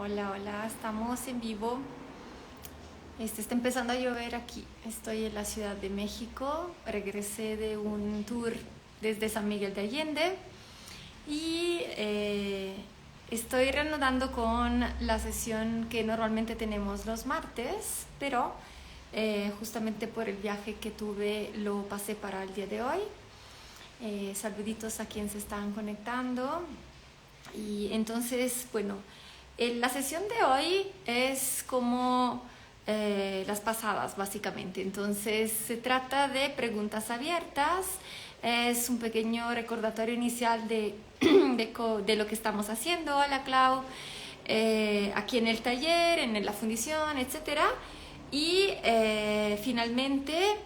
Hola, hola, estamos en vivo. Está empezando a llover aquí. Estoy en la Ciudad de México. Regresé de un tour desde San Miguel de Allende y estoy reanudando con la sesión que normalmente tenemos los martes, pero justamente por el viaje que tuve lo pasé para el día de hoy. Saluditos a quienes se están conectando. Y entonces, bueno, la sesión de hoy es como las pasadas, básicamente. Entonces, se trata de preguntas abiertas. Es un pequeño recordatorio inicial de lo que estamos haciendo. Hola, Clau. Aquí en el taller, en la fundición, etcétera. Y finalmente,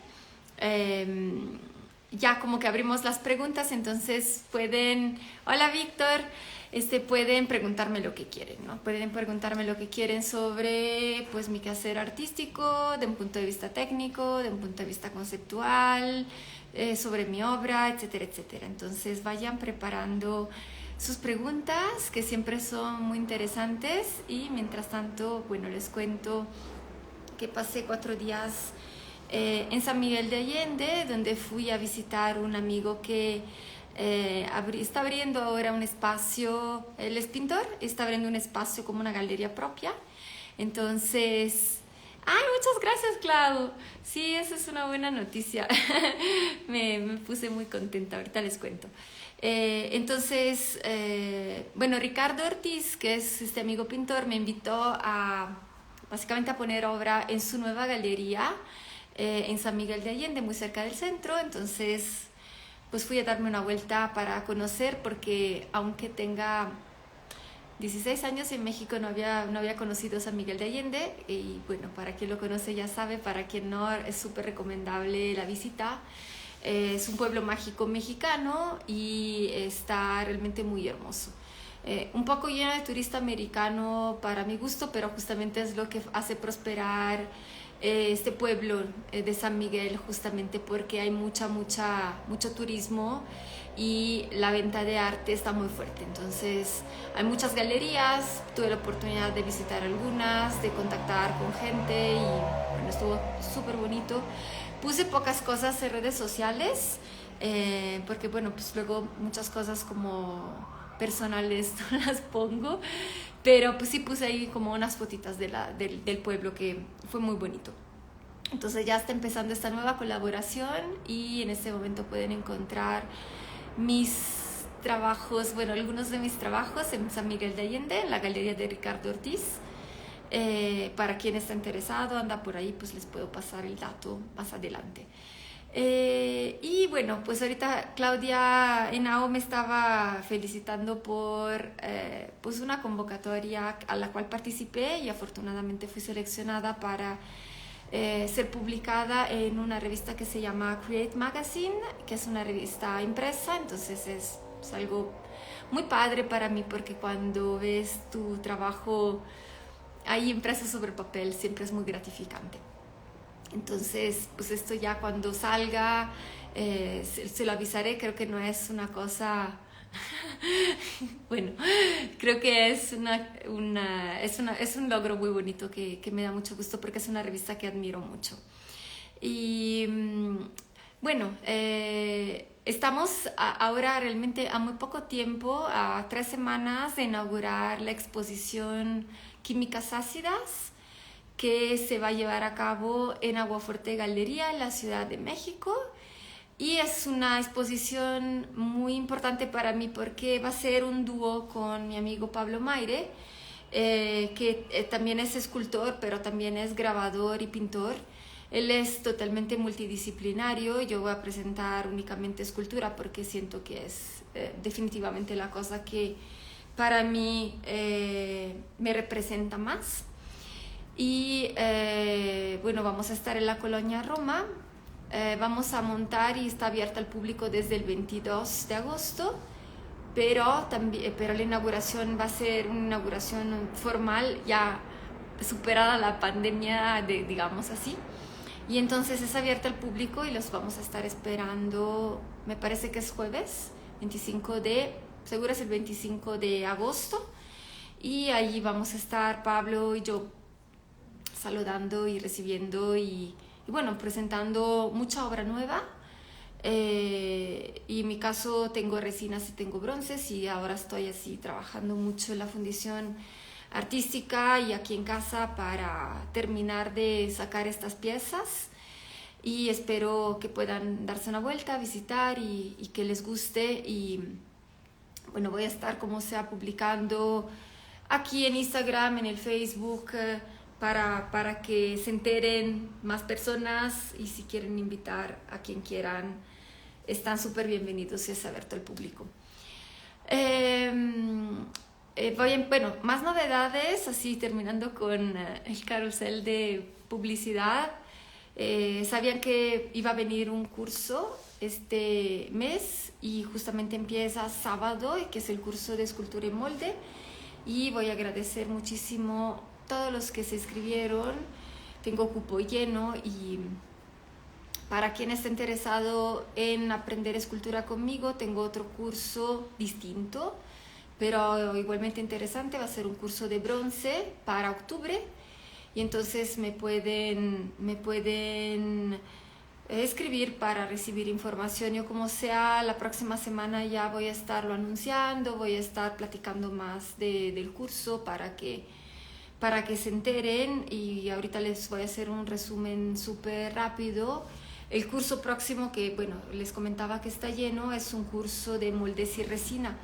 ya como que abrimos las preguntas, entonces pueden, hola Víctor, pueden preguntarme lo que quieren, ¿no? Pueden preguntarme lo que quieren sobre pues mi quehacer artístico, de un punto de vista técnico, de un punto de vista conceptual, sobre mi obra, etcétera, etcétera. Entonces vayan preparando sus preguntas, que siempre son muy interesantes, y mientras tanto, bueno, les cuento que pasé 4 días en San Miguel de Allende, donde fui a visitar un amigo que está abriendo ahora un espacio. Él es pintor, está abriendo un espacio como una galería propia. Entonces, ¡ay, muchas gracias, Clau! Sí, eso es una buena noticia. me puse muy contenta, ahorita les cuento. Entonces, bueno, Ricardo Ortiz, que es este amigo pintor, me invitó básicamente a poner obra en su nueva galería en San Miguel de Allende, muy cerca del centro. Entonces, pues fui a darme una vuelta para conocer, porque aunque tenga 16 años en México no había conocido San Miguel de Allende, y bueno, para quien lo conoce ya sabe, para quien no, es súper recomendable la visita. Es un pueblo mágico mexicano y está realmente muy hermoso. Un poco lleno de turista americano para mi gusto, pero justamente es lo que hace prosperar este pueblo de San Miguel, justamente porque hay mucho turismo y la venta de arte está muy fuerte. Entonces hay muchas galerías, tuve la oportunidad de visitar algunas, de contactar con gente, y bueno, estuvo súper bonito. Puse pocas cosas en redes sociales porque bueno, pues luego muchas cosas como personales no las pongo, pero pues sí puse ahí como unas fotitas del pueblo, que fue muy bonito. Entonces ya está empezando esta nueva colaboración, y en este momento pueden encontrar mis trabajos, bueno, algunos de mis trabajos en San Miguel de Allende, en la galería de Ricardo Ortiz. Para quien está interesado, anda por ahí, pues les puedo pasar el dato más adelante. Y bueno, pues ahorita Claudia Henao me estaba felicitando por pues una convocatoria a la cual participé, y afortunadamente fui seleccionada para ser publicada en una revista que se llama Create Magazine, que es una revista impresa. Entonces es algo muy padre para mí, porque cuando ves tu trabajo ahí impreso sobre papel siempre es muy gratificante. Entonces, pues esto ya cuando salga se lo avisaré. Creo que no es una cosa bueno, creo que es un logro muy bonito, que me da mucho gusto, porque es una revista que admiro mucho. Y bueno, estamos ahora realmente a muy poco tiempo, a 3 semanas de inaugurar la exposición Químicas Ácidas, que se va a llevar a cabo en Aguafuerte Galería, en la Ciudad de México. Y es una exposición muy importante para mí, porque va a ser un dúo con mi amigo Pablo Maire, que también es escultor, pero también es grabador y pintor. Él es totalmente multidisciplinario. Yo voy a presentar únicamente escultura, porque siento que es definitivamente la cosa que para mí me representa más. Y bueno, vamos a estar en la Colonia Roma. Vamos a montar, y está abierta al público desde el 22 de agosto, pero la inauguración va a ser una inauguración formal, ya superada la pandemia, digamos así. Y entonces es abierta al público, y los vamos a estar esperando, me parece que es jueves 25 seguro es el 25 de agosto. y allí vamos a estar Pablo y yo saludando y recibiendo y bueno, presentando mucha obra nueva. Y en mi caso tengo resinas y tengo bronces y ahora estoy así trabajando mucho en la fundición artística y aquí en casa para terminar de sacar estas piezas y espero que puedan darse una vuelta, visitar y que les guste y bueno, voy a estar como sea publicando aquí en Instagram, en el Facebook para que se enteren más personas y si quieren invitar a quien quieran están súper bienvenidos y es abierto al público. Bueno, más novedades, así terminando con el carrusel de publicidad. Sabían que iba a venir un curso este mes y justamente empieza sábado, que es el curso de escultura y molde. Y voy a agradecer muchísimo a todos los que se inscribieron. Tengo cupo lleno y para quien esté interesado en aprender escultura conmigo, tengo otro curso distinto, pero igualmente interesante. Va a ser un curso de bronce para octubre y entonces me pueden escribir para recibir información. Yo como sea, la próxima semana ya voy a estarlo anunciando, voy a estar platicando más del curso para que se enteren y ahorita les voy a hacer un resumen súper rápido. El curso próximo que, bueno, les comentaba que está lleno, es un curso de moldes y resina,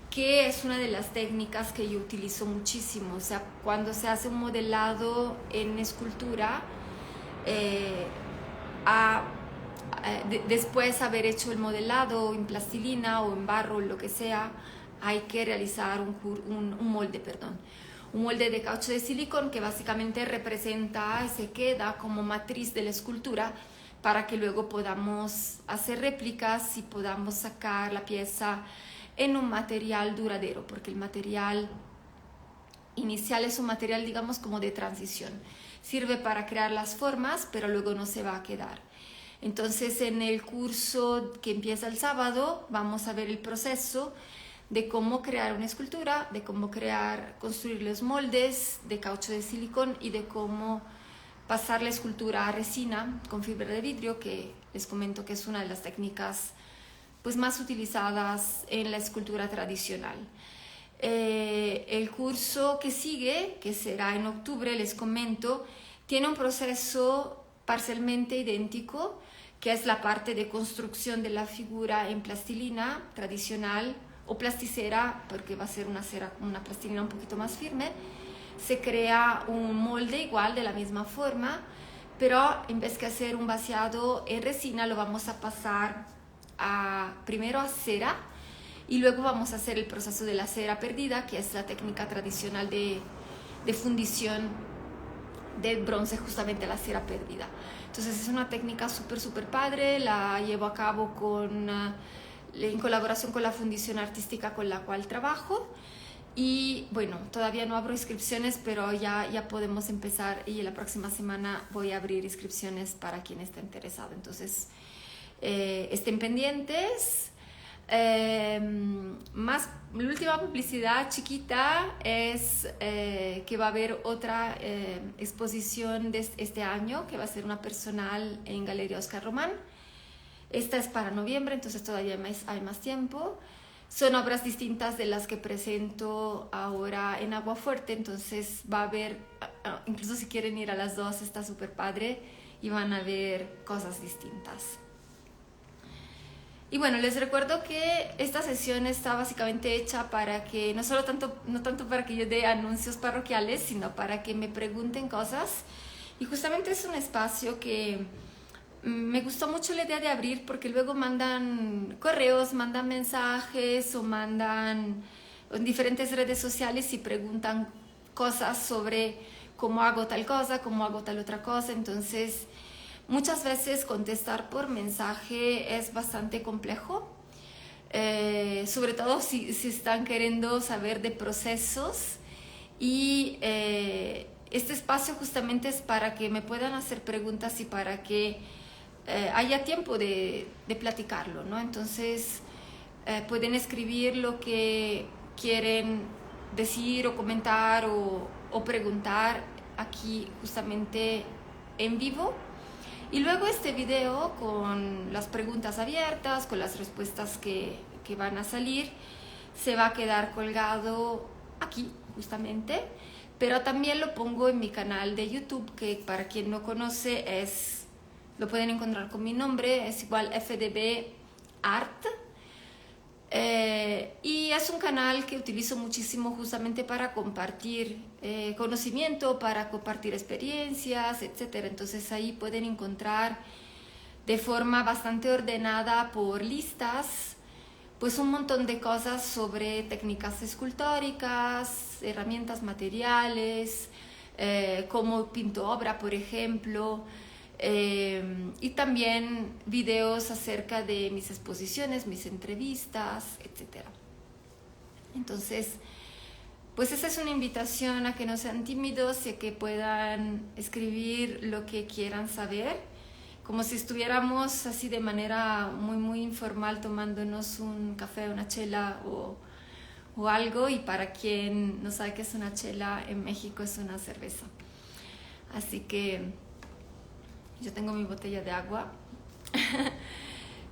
que es una de las técnicas que yo utilizo muchísimo. O sea, cuando se hace un modelado en escultura, después de haber hecho el modelado en plastilina o en barro, lo que sea, hay que realizar un molde, un molde de caucho de silicón que básicamente representa y se queda como matriz de la escultura para que luego podamos hacer réplicas y podamos sacar la pieza en un material duradero, porque el material inicial es un material, digamos, como de transición. Sirve para crear las formas, pero luego no se va a quedar. Entonces, en el curso que empieza el sábado, vamos a ver el proceso de cómo crear una escultura, de cómo construir los moldes de caucho de silicón y de cómo pasar la escultura a resina con fibra de vidrio, que les comento que es una de las técnicas pues, más utilizadas en la escultura tradicional. El curso que sigue, que será en octubre, les comento, tiene un proceso parcialmente idéntico, que es la parte de construcción de la figura en plastilina tradicional o plasticera, porque va a ser una plastilina un poquito más firme. Se crea un molde igual de la misma forma, pero en vez de hacer un vaciado en resina, lo vamos a pasar primero a cera y luego vamos a hacer el proceso de la cera perdida, que es la técnica tradicional de fundición del bronce, justamente la cera perdida. Entonces es una técnica súper padre, la llevo a cabo en colaboración con la fundición artística con la cual trabajo. Y bueno, todavía no abro inscripciones, pero ya podemos empezar y la próxima semana voy a abrir inscripciones para quien esté interesado. Entonces, estén pendientes. La última publicidad chiquita es que va a haber otra exposición de este año, que va a ser una personal en Galería Oscar Román. Esta es para noviembre, entonces todavía hay más tiempo. Son obras distintas de las que presento ahora en Aguafuerte, entonces va a haber, incluso si quieren ir a las dos, está súper padre y van a ver cosas distintas. Y bueno, les recuerdo que esta sesión está básicamente hecha para que, no tanto para que yo dé anuncios parroquiales, sino para que me pregunten cosas. Y justamente es un espacio que me gustó mucho la idea de abrir porque luego mandan correos, mandan mensajes o mandan en diferentes redes sociales y preguntan cosas sobre cómo hago tal cosa, cómo hago tal otra cosa. Entonces, muchas veces contestar por mensaje es bastante complejo, sobre todo si están queriendo saber de procesos y este espacio justamente es para que me puedan hacer preguntas y para que haya tiempo de platicarlo, ¿no? Entonces pueden escribir lo que quieren decir o comentar o preguntar aquí justamente en vivo. Y luego este video con las preguntas abiertas, con las respuestas que van a salir, se va a quedar colgado aquí justamente, pero también lo pongo en mi canal de YouTube, que para quien no conoce lo pueden encontrar con mi nombre, es igual FDB Art. Y es un canal que utilizo muchísimo justamente para compartir conocimiento, para compartir experiencias, etc. Entonces ahí pueden encontrar de forma bastante ordenada por listas, pues un montón de cosas sobre técnicas escultóricas, herramientas materiales, cómo pinto obra, por ejemplo. Y también videos acerca de mis exposiciones, mis entrevistas, etc. Entonces, pues esa es una invitación a que no sean tímidos y a que puedan escribir lo que quieran saber, como si estuviéramos así de manera muy, muy informal tomándonos un café, una chela o algo. Y para quien no sabe qué es una chela, en México es una cerveza. Así que yo tengo mi botella de agua,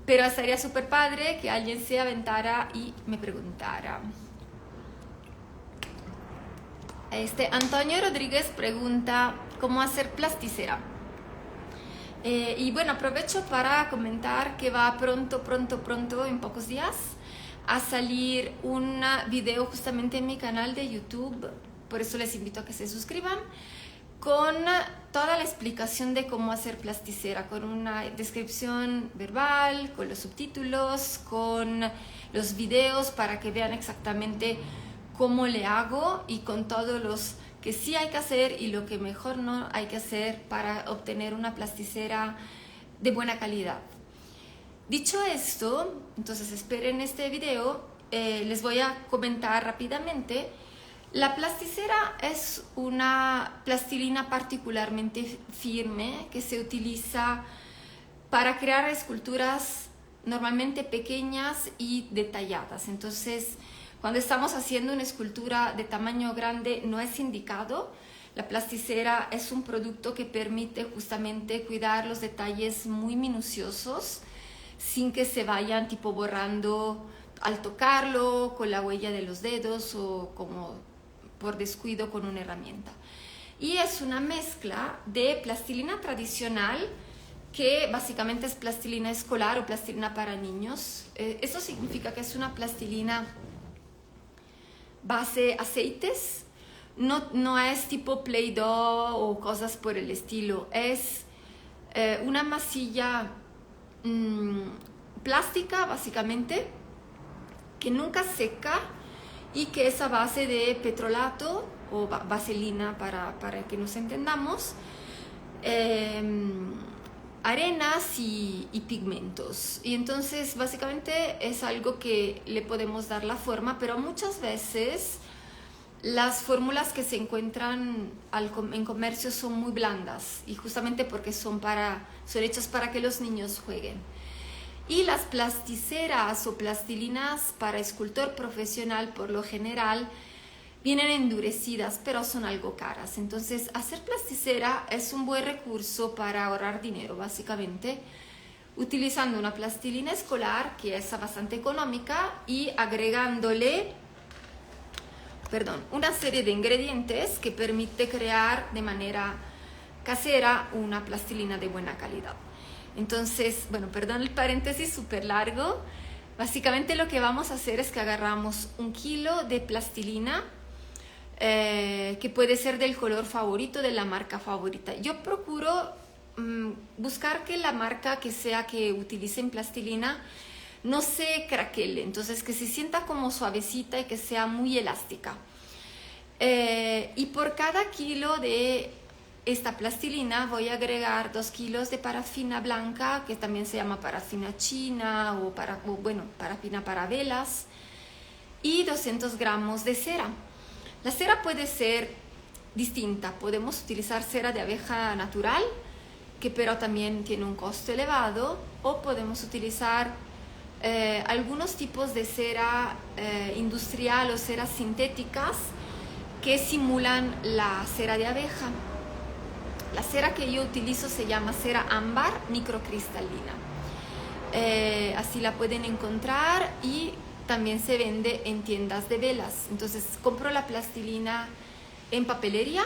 pero estaría súper padre que alguien se aventara y me preguntara. Antonio Rodríguez pregunta cómo hacer plasticera. Y bueno, aprovecho para comentar que va pronto, en pocos días, a salir un video justamente en mi canal de YouTube. Por eso les invito a que se suscriban, con toda la explicación de cómo hacer plasticera, con una descripción verbal, con los subtítulos, con los videos para que vean exactamente cómo le hago, y con todos los que sí hay que hacer y lo que mejor no hay que hacer para obtener una plasticera de buena calidad. Dicho esto, entonces esperen este video. Les voy a comentar rápidamente. La plasticera es una plastilina particularmente firme que se utiliza para crear esculturas normalmente pequeñas y detalladas. Entonces, cuando estamos haciendo una escultura de tamaño grande, no es indicado. La plasticera es un producto que permite justamente cuidar los detalles muy minuciosos sin que se vayan tipo borrando al tocarlo con la huella de los dedos o como por descuido con una herramienta. Y es una mezcla de plastilina tradicional, que básicamente es plastilina escolar o plastilina para niños. Eso significa que es una plastilina base aceites, no es tipo Play-Doh o cosas por el estilo. Es una masilla plástica básicamente, que nunca seca y que es a base de petrolato o vaselina para que nos entendamos, arenas y pigmentos. Y entonces básicamente es algo que le podemos dar la forma, pero muchas veces las fórmulas que se encuentran en comercio son muy blandas, y justamente porque son hechas para que los niños jueguen. Y las plasticeras o plastilinas para escultor profesional por lo general vienen endurecidas, pero son algo caras. Entonces, hacer plasticera es un buen recurso para ahorrar dinero, básicamente, utilizando una plastilina escolar que es bastante económica y agregándole una serie de ingredientes que permite crear de manera casera una plastilina de buena calidad. Entonces, bueno, perdón el paréntesis súper largo. Básicamente lo que vamos a hacer es que agarramos 1 kilo de plastilina, que puede ser del color favorito, de la marca favorita. Yo procuro buscar que la marca que utilicen plastilina no se craquele, entonces que se sienta como suavecita y que sea muy elástica. Y por cada kilo de esta plastilina voy a agregar 2 kilos de parafina blanca, que también se llama parafina china o parafina para velas, y 200 gramos de cera. La cera puede ser distinta. Podemos utilizar cera de abeja natural, que pero también tiene un costo elevado, o podemos utilizar algunos tipos de cera industrial o ceras sintéticas que simulan la cera de abeja. La cera que yo utilizo se llama cera ámbar microcristalina. Así la pueden encontrar y también se vende en tiendas de velas. Entonces compro la plastilina en papelería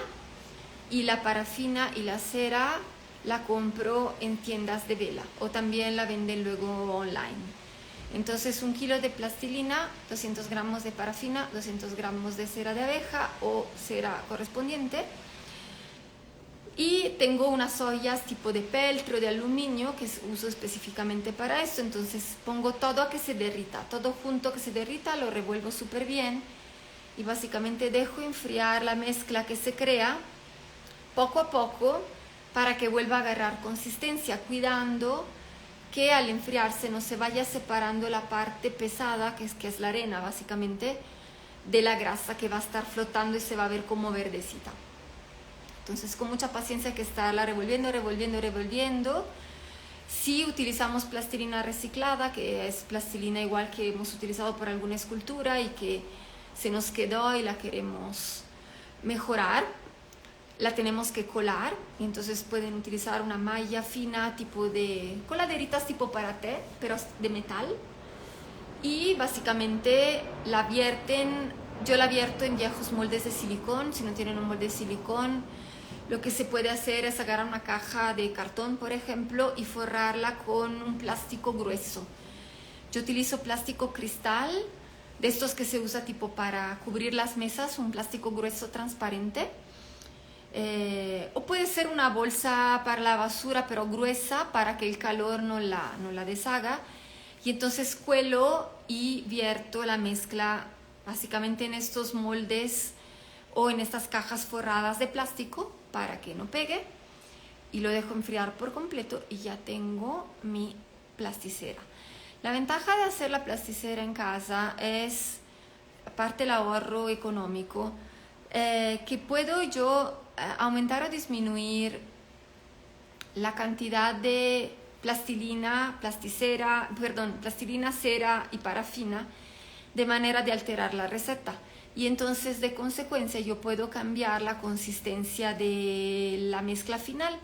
y la parafina y la cera la compro en tiendas de vela o también la venden luego online. Entonces 1 kilo de plastilina, 200 gramos de parafina, 200 gramos de cera de abeja o cera correspondiente. Y tengo unas ollas tipo de peltre o de aluminio que uso específicamente para esto. Entonces pongo todo a que se derrita, todo junto a que se derrita, lo revuelvo súper bien y básicamente dejo enfriar la mezcla que se crea poco a poco para que vuelva a agarrar consistencia, cuidando que al enfriarse no se vaya separando la parte pesada, que es la arena básicamente, de la grasa que va a estar flotando y se va a ver como verdecita. Entonces con mucha paciencia hay que estarla revolviendo. Si utilizamos plastilina reciclada, que es plastilina igual que hemos utilizado por alguna escultura y que se nos quedó y la queremos mejorar, la tenemos que colar, y entonces pueden utilizar una malla fina tipo de coladeritas tipo para té, pero de metal, y básicamente la vierten. Yo la vierto en viejos moldes de silicón. Si no tienen un molde de silicón, lo que se puede hacer es agarrar una caja de cartón, por ejemplo, y forrarla con un plástico grueso. Yo utilizo plástico cristal, de estos que se usa tipo para cubrir las mesas, un plástico grueso transparente. O puede ser una bolsa para la basura, pero gruesa, para que el calor no la deshaga. Y entonces cuelo y vierto la mezcla básicamente en estos moldes o en estas cajas forradas de plástico para que no pegue, y lo dejo enfriar por completo y ya tengo mi plasticera. La ventaja de hacer la plasticera en casa es, aparte del ahorro económico, que puedo yo aumentar o disminuir la cantidad de plastilina, cera y parafina, de manera de alterar la receta. Y entonces de consecuencia yo puedo cambiar la consistencia de la mezcla final.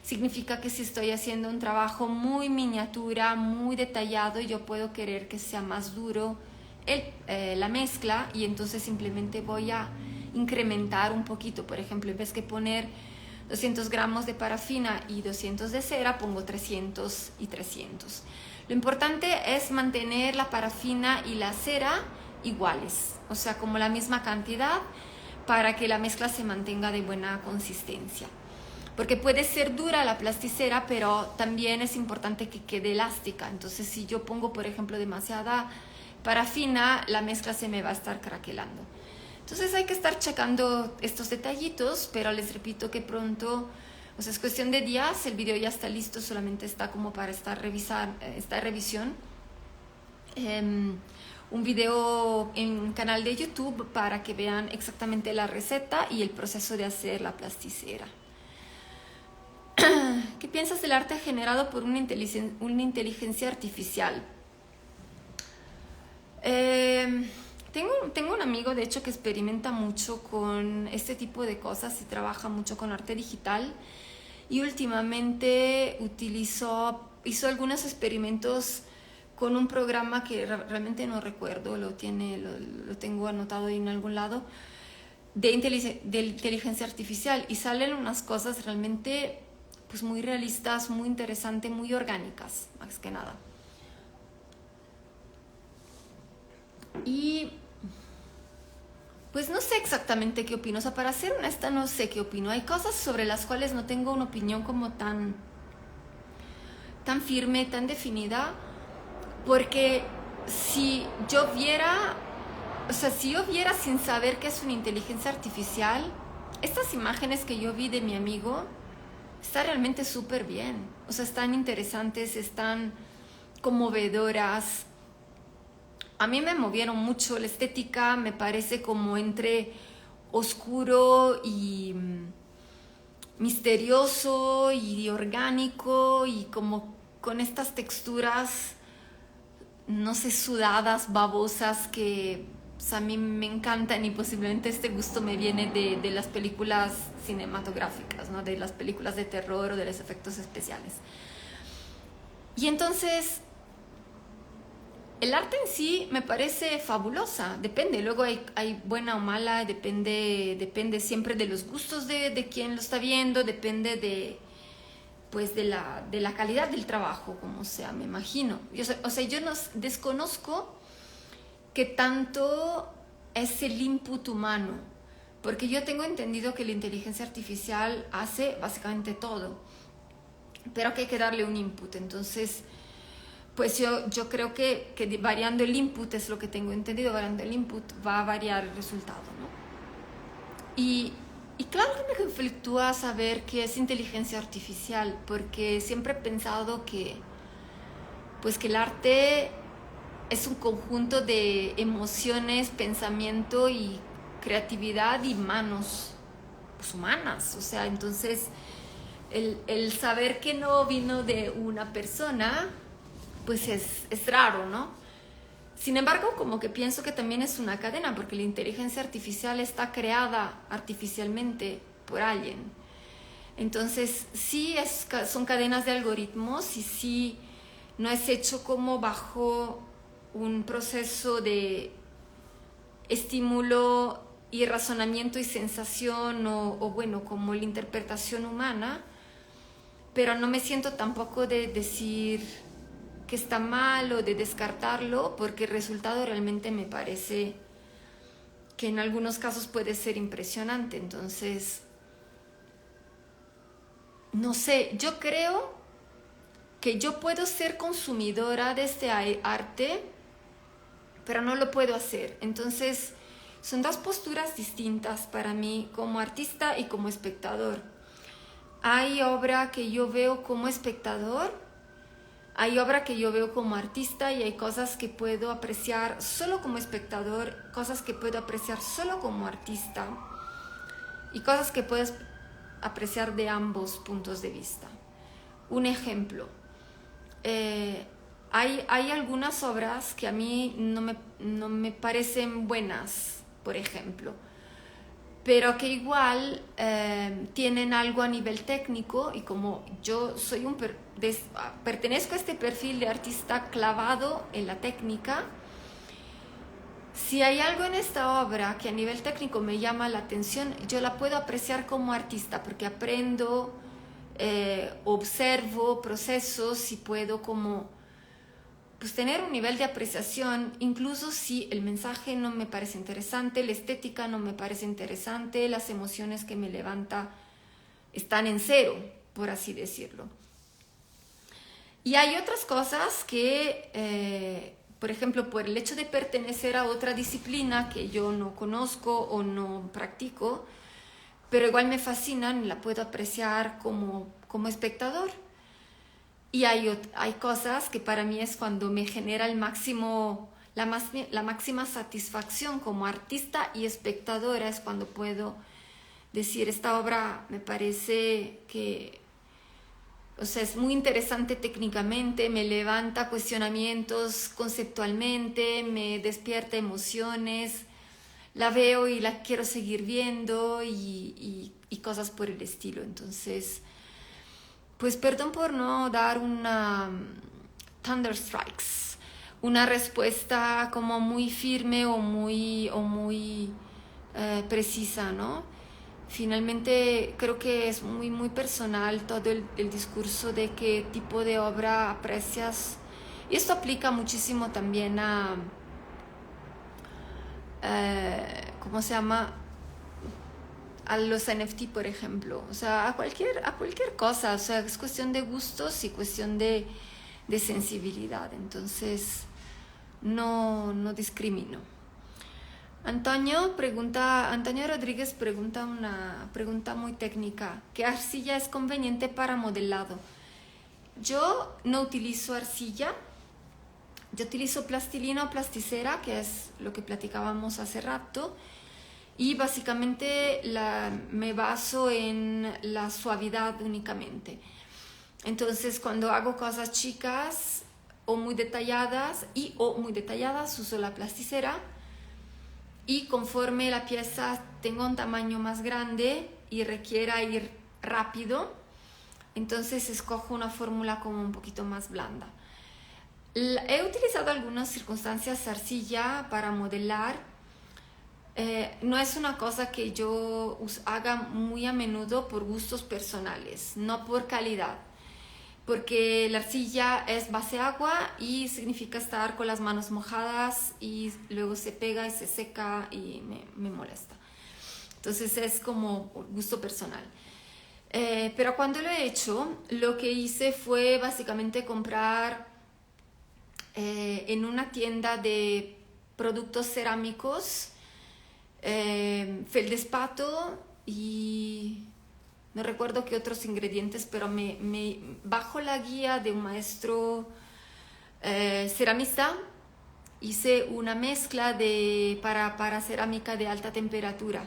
Significa que si estoy haciendo un trabajo muy miniatura, muy detallado, yo puedo querer que sea más duro la mezcla, y entonces simplemente voy a incrementar un poquito. Por ejemplo, en vez de poner 200 gramos de parafina y 200 de cera, pongo 300 y 300. Lo importante es mantener la parafina y la cera iguales, o sea, como la misma cantidad, para que la mezcla se mantenga de buena consistencia. Porque puede ser dura la plasticera, pero también es importante que quede elástica. Entonces, si yo pongo, por ejemplo, demasiada parafina, la mezcla se me va a estar craquelando. Entonces hay que estar checando estos detallitos, pero les repito que pronto, o sea, es cuestión de días, el video ya está listo, solamente está como para esta revisión. Un video en un canal de YouTube para que vean exactamente la receta y el proceso de hacer la plasticera. ¿Qué piensas del arte generado por una inteligencia artificial? Tengo un amigo, de hecho, que experimenta mucho con este tipo de cosas y trabaja mucho con arte digital, y últimamente hizo algunos experimentos con un programa que realmente no recuerdo, lo tengo anotado en algún lado, de inteligencia artificial, y salen unas cosas realmente pues muy realistas, muy interesantes, muy orgánicas, más que nada. Y pues no sé exactamente qué opino, o sea, para ser honesta no sé qué opino. Hay cosas sobre las cuales no tengo una opinión como tan firme, tan definida, porque si yo viera sin saber qué es una inteligencia artificial, estas imágenes que yo vi de mi amigo están realmente súper bien, o sea, están interesantes, están conmovedoras. A mí me movieron mucho la estética, me parece como entre oscuro y misterioso y orgánico, y como con estas texturas no sé, sudadas, babosas que pues, a mí me encantan y posiblemente este gusto me viene de las películas cinematográficas, ¿no? De las películas de terror o de los efectos especiales. Y entonces, el arte en sí me parece fabulosa, depende, luego hay buena o mala, depende siempre de los gustos de quien lo está viendo, depende pues de la calidad del trabajo, como sea, me imagino. O sea, yo no, desconozco qué tanto es el input humano, porque yo tengo entendido que la inteligencia artificial hace básicamente todo, pero que hay que darle un input. Entonces, pues yo creo que variando el input, es lo que tengo entendido, variando el input va a variar el resultado, ¿no? Y claro que me conflictúa saber qué es inteligencia artificial, porque siempre he pensado pues que el arte es un conjunto de emociones, pensamiento y creatividad y manos pues, humanas. O sea, entonces el saber que no vino de una persona, pues es raro, ¿no? Sin embargo, como que pienso que también es una cadena, porque la inteligencia artificial está creada artificialmente por alguien. Entonces, sí son cadenas de algoritmos y sí no es hecho como bajo un proceso de estímulo y razonamiento y sensación o bueno, como la interpretación humana, pero no me siento tampoco de decir que está mal o de descartarlo, porque el resultado realmente me parece que en algunos casos puede ser impresionante. Entonces, no sé, yo creo que yo puedo ser consumidora de este arte, pero no lo puedo hacer. Entonces, son dos posturas distintas para mí como artista y como espectador. Hay obra que yo veo como espectador, hay obra que yo veo como artista y hay cosas que puedo apreciar solo como espectador, cosas que puedo apreciar solo como artista y cosas que puedes apreciar de ambos puntos de vista. Un ejemplo, hay algunas obras que a mí no me parecen buenas, por ejemplo, pero que igual tienen algo a nivel técnico, y como yo soy pertenezco a este perfil de artista clavado en la técnica, si hay algo en esta obra que a nivel técnico me llama la atención, yo la puedo apreciar como artista porque aprendo, observo procesos y puedo como pues tener un nivel de apreciación, incluso si el mensaje no me parece interesante, la estética no me parece interesante, las emociones que me levanta están en cero, por así decirlo. Y hay otras cosas que, por ejemplo, por el hecho de pertenecer a otra disciplina que yo no conozco o no practico, pero igual me fascinan y la puedo apreciar como espectador. Y hay cosas que para mí es cuando me genera la máxima satisfacción como artista y espectadora, es cuando puedo decir, esta obra me parece que, o sea, es muy interesante técnicamente, me levanta cuestionamientos conceptualmente, me despierta emociones, la veo y la quiero seguir viendo y cosas por el estilo. Entonces, pues perdón por no dar una Thunder Strikes, una respuesta como muy firme o muy precisa, ¿no? Finalmente creo que es muy personal todo el discurso de qué tipo de obra aprecias. Y esto aplica muchísimo también a, ¿cómo se llama? A los NFT, por ejemplo, o sea, a cualquier cosa, o sea, es cuestión de gustos y cuestión de sensibilidad. Entonces no discrimino. Antonio Rodríguez pregunta una pregunta muy técnica: ¿qué arcilla es conveniente para modelado? Yo no utilizo arcilla, yo utilizo plastilina o plasticera, que es lo que platicábamos hace rato, y básicamente me baso en la suavidad únicamente. Entonces, cuando hago cosas chicas, o muy detalladas uso la plasticera, y conforme la pieza tenga un tamaño más grande y requiera ir rápido, entonces escojo una fórmula como un poquito más blanda. He utilizado algunas circunstancias arcilla para modelar. No es una cosa que yo haga muy a menudo por gustos personales, no por calidad, porque la arcilla es base agua y significa estar con las manos mojadas y luego se pega y se seca y me molesta. Entonces es como gusto personal. Pero cuando lo he hecho, lo que hice fue básicamente comprar en una tienda de productos cerámicos feldespato y no recuerdo qué otros ingredientes, pero bajo la guía de un maestro ceramista hice una mezcla para cerámica de alta temperatura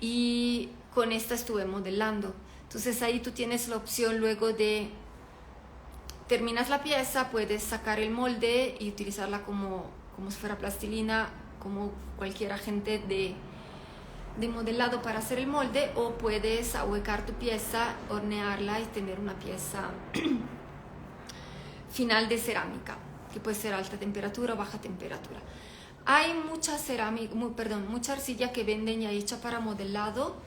y con esta estuve modelando. Entonces ahí tú tienes la opción luego de terminas la pieza, puedes sacar el molde y utilizarla como si fuera plastilina, como cualquier agente de modelado para hacer el molde, o puedes ahuecar tu pieza, hornearla y tener una pieza final de cerámica, que puede ser alta temperatura o baja temperatura. Hay mucha mucha arcilla que venden ya hecha para modelado,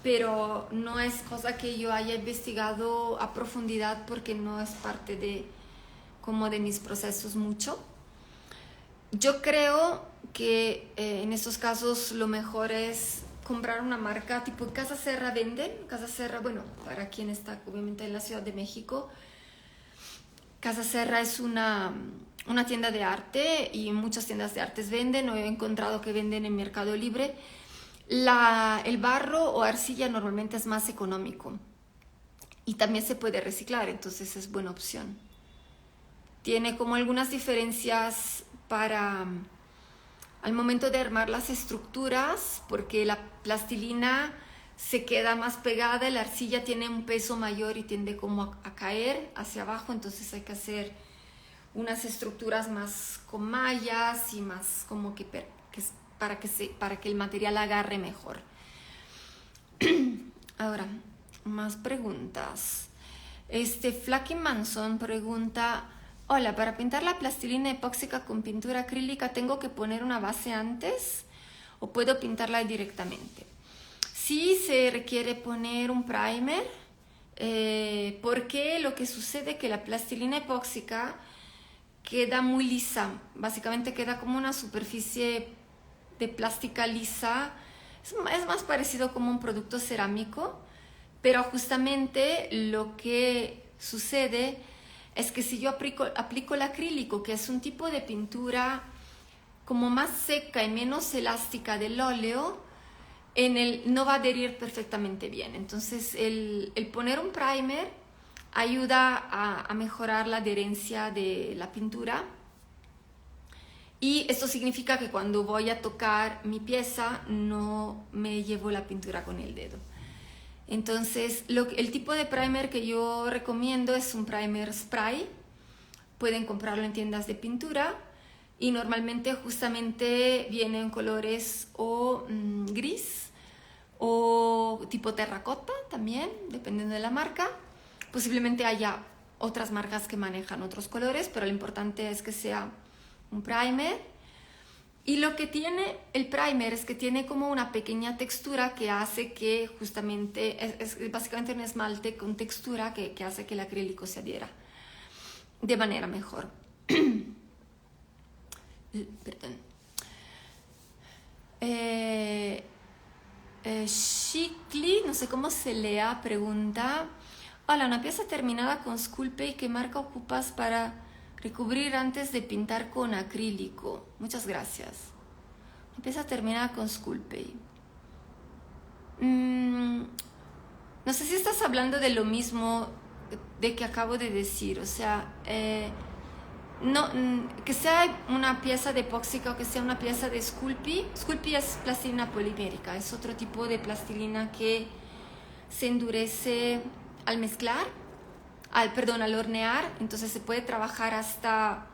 pero no es cosa que yo haya investigado a profundidad porque no es parte de mis procesos mucho. Yo creo que en estos casos lo mejor es comprar una marca tipo Casa Serra venden. Casa Serra, bueno, para quien está obviamente en la Ciudad de México, Casa Serra es una tienda de arte y muchas tiendas de artes venden, o he encontrado que venden en Mercado Libre. El barro o arcilla normalmente es más económico y también se puede reciclar, entonces es buena opción. Tiene como algunas diferencias al momento de armar las estructuras, porque la plastilina se queda más pegada, la arcilla tiene un peso mayor y tiende como a caer hacia abajo, entonces hay que hacer unas estructuras más con mallas y más como que para que el material agarre mejor. Ahora, más preguntas. Flaky Manson pregunta: hola, para pintar la plastilina epóxica con pintura acrílica, ¿tengo que poner una base antes o puedo pintarla directamente? Sí, se requiere poner un primer, porque lo que sucede es que la plastilina epóxica queda muy lisa, básicamente queda como una superficie de plástica lisa, es más parecido como un producto cerámico, pero justamente lo que sucede es que si yo aplico el acrílico, que es un tipo de pintura como más seca y menos elástica del óleo, no va a adherir perfectamente bien. Entonces el poner un primer ayuda a mejorar la adherencia de la pintura, y esto significa que cuando voy a tocar mi pieza no me llevo la pintura con el dedo. Entonces el tipo de primer que yo recomiendo es un primer spray. Pueden comprarlo en tiendas de pintura y normalmente justamente viene en colores o gris o tipo terracota también, dependiendo de la marca. Posiblemente haya otras marcas que manejan otros colores, pero lo importante es que sea un primer. Y lo que tiene el primer es que tiene como una pequeña textura que hace que justamente, es básicamente un esmalte con textura que hace que el acrílico se adhiera de manera mejor. Perdón. Shikli, no sé cómo se lea, pregunta: hola, una pieza terminada con Sculpey, ¿qué marca ocupas para recubrir antes de pintar con acrílico? Muchas gracias. Una pieza terminada con Sculpey. No sé si estás hablando de lo mismo de que acabo de decir, o sea, no, que sea una pieza de epóxica o que sea una pieza de Sculpey. Sculpey es plastilina polimérica, es otro tipo de plastilina que se endurece al mezclar. al hornear, entonces se puede trabajar hasta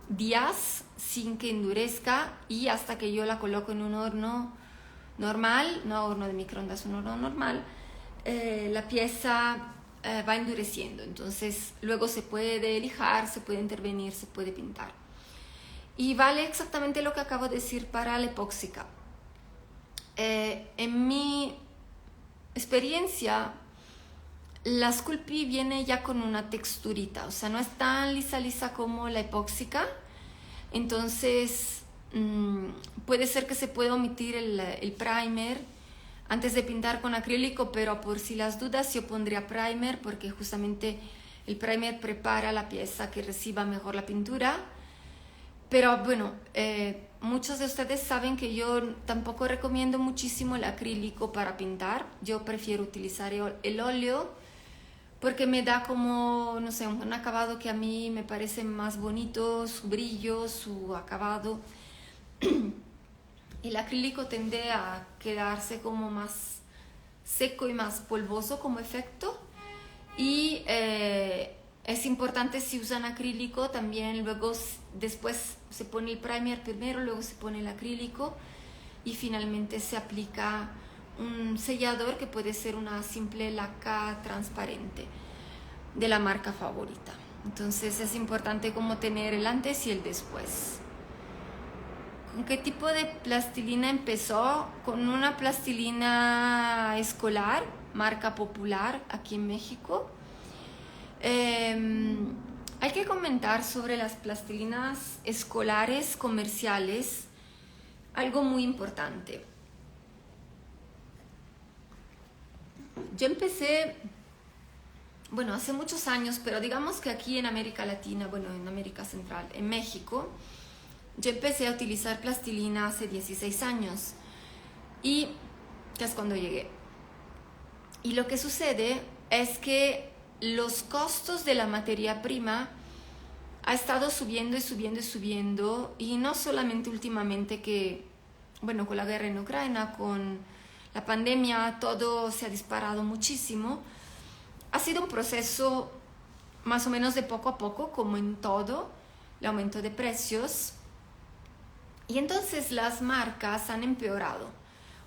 días sin que endurezca y hasta que yo la coloco en un horno normal, no horno de microondas, un horno normal, la pieza va endureciendo. Entonces luego se puede lijar, se puede intervenir, se puede pintar. Y vale exactamente lo que acabo de decir para la epóxica. En mi experiencia, la Sculpey viene ya con una texturita, o sea, no es tan lisa como la epóxica. Entonces puede ser que se pueda omitir el primer antes de pintar con acrílico, pero por si las dudas yo pondría primer, porque justamente el primer prepara la pieza que reciba mejor la pintura. Pero bueno, muchos de ustedes saben que yo tampoco recomiendo muchísimo el acrílico para pintar. Yo prefiero utilizar el óleo porque me da como, no sé, un acabado que a mí me parece más bonito, su brillo, su acabado. El acrílico tiende a quedarse como más seco y más polvoso como efecto. Y es importante, si usan acrílico también, luego después se pone el primer primero, luego se pone el acrílico y finalmente se aplica un sellador que puede ser una simple laca transparente de la marca favorita. Entonces es importante como tener el antes y el después. ¿Con qué tipo de plastilina empezó? Con una plastilina escolar, marca popular aquí en México. Hay que comentar sobre las plastilinas escolares comerciales algo muy importante. Yo empecé, bueno, hace muchos años, pero digamos que aquí en América Latina, bueno, en América Central, en México, yo empecé a utilizar plastilina hace 16 años, y que es cuando llegué. Y lo que sucede es que los costos de la materia prima ha estado subiendo y subiendo y subiendo, y no solamente últimamente que, bueno, con la guerra en Ucrania, con la pandemia, todo se ha disparado muchísimo. Ha sido un proceso más o menos de poco a poco, como en todo, el aumento de precios. Y entonces las marcas han empeorado.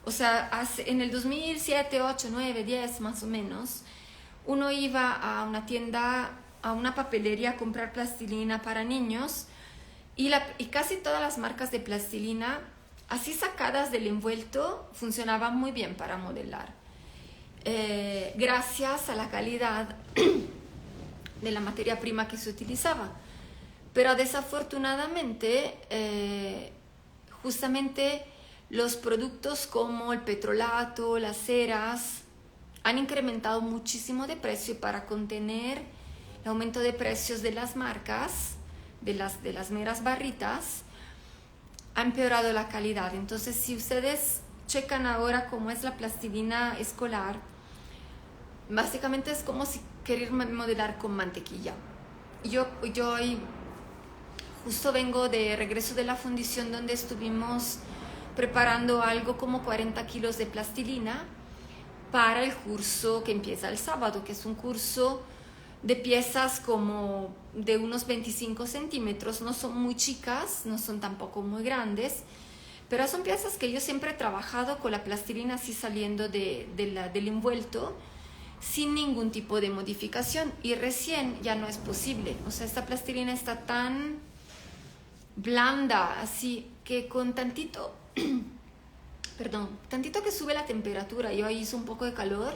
O sea, en el 2007, 8, 9, 10 más o menos, uno iba a una tienda, a una papelería a comprar plastilina para niños y casi todas las marcas de plastilina, así sacadas del envuelto, funcionaban muy bien para modelar. Gracias a la calidad de la materia prima que se utilizaba. Pero desafortunadamente, justamente los productos como el petrolato, las ceras, han incrementado muchísimo de precio, y para contener el aumento de precios de las marcas, de las meras barritas, ha empeorado la calidad. Entonces, si ustedes checan ahora cómo es la plastilina escolar, básicamente es como si querer modelar con mantequilla. Yo hoy justo vengo de regreso de la fundición, donde estuvimos preparando algo como 40 kilos de plastilina para el curso que empieza el sábado, que es un curso de piezas como de unos 25 centímetros. No son muy chicas, no son tampoco muy grandes, pero son piezas que yo siempre he trabajado con la plastilina así saliendo del envuelto, sin ningún tipo de modificación, y recién ya no es posible. O sea, esta plastilina está tan blanda, así que con tantito que sube la temperatura y hoy hizo un poco de calor,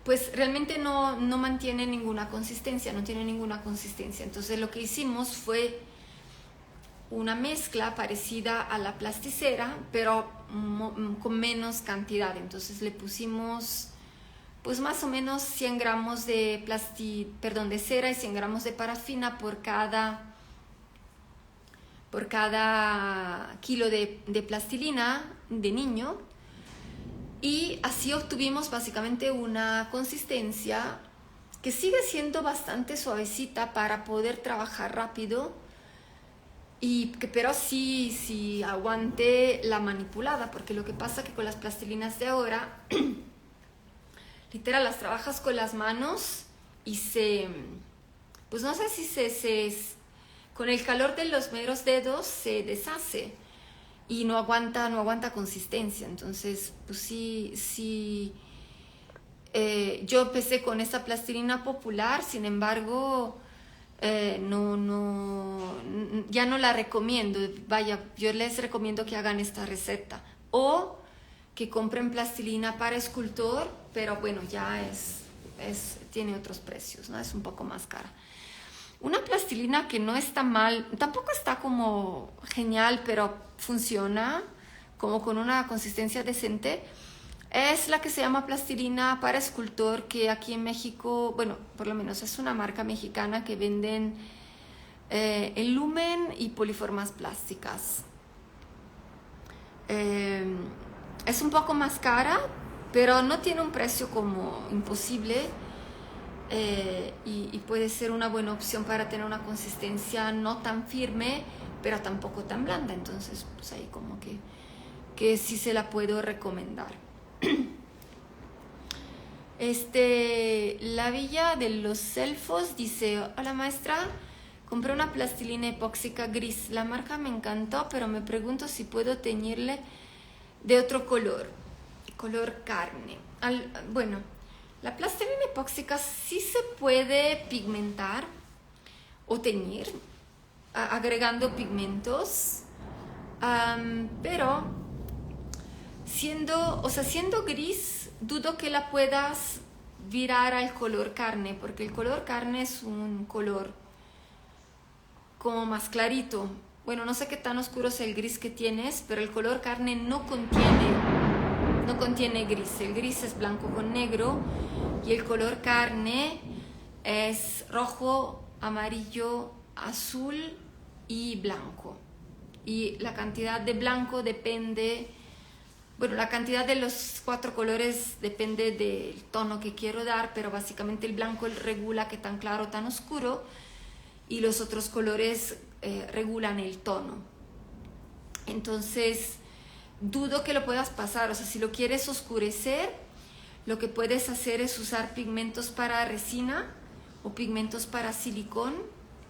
pues realmente no mantiene ninguna consistencia, no tiene ninguna consistencia. Entonces lo que hicimos fue una mezcla parecida a la plasticera, pero con menos cantidad. Entonces le pusimos pues más o menos 100 gramos de cera y 100 gramos de parafina por cada kilo de plastilina de niño, y así obtuvimos básicamente una consistencia que sigue siendo bastante suavecita para poder trabajar rápido, pero sí aguante la manipulada, porque lo que pasa es que con las plastilinas de ahora literal las trabajas con las manos y pues no sé si con el calor de los meros dedos se deshace y no aguanta consistencia. Entonces, pues sí, yo empecé con esta plastilina popular, sin embargo, ya no la recomiendo. Vaya, yo les recomiendo que hagan esta receta o que compren plastilina para escultor, pero bueno, ya tiene otros precios, ¿no? Es un poco más cara. Una plastilina que no está mal, tampoco está como genial, pero funciona como con una consistencia decente, es la que se llama plastilina para escultor, que aquí en México, bueno, por lo menos es una marca mexicana que venden en Lumen y Poliformas Plásticas. Es un poco más cara, pero no tiene un precio como imposible. Y puede ser una buena opción para tener una consistencia no tan firme, pero tampoco tan blanda. Entonces, pues ahí como que sí se la puedo recomendar. La Villa de los Elfos dice: hola maestra, compré una plastilina epóxica gris. La marca me encantó, pero me pregunto si puedo teñirle de otro color carne. Bueno, la plastilina epóxica sí se puede pigmentar o teñir agregando pigmentos, pero siendo gris, dudo que la puedas virar al color carne, porque el color carne es un color como más clarito. Bueno, no sé qué tan oscuro es el gris que tienes, pero el color carne no contiene gris. El gris es blanco con negro y el color carne es rojo, amarillo, azul y blanco. Y la cantidad de blanco depende, bueno, la cantidad de los 4 colores depende del tono que quiero dar, pero básicamente el blanco regula qué tan claro o tan oscuro, y los otros colores regulan el tono. Entonces, dudo que lo puedas pasar. O sea, si lo quieres oscurecer, lo que puedes hacer es usar pigmentos para resina o pigmentos para silicón.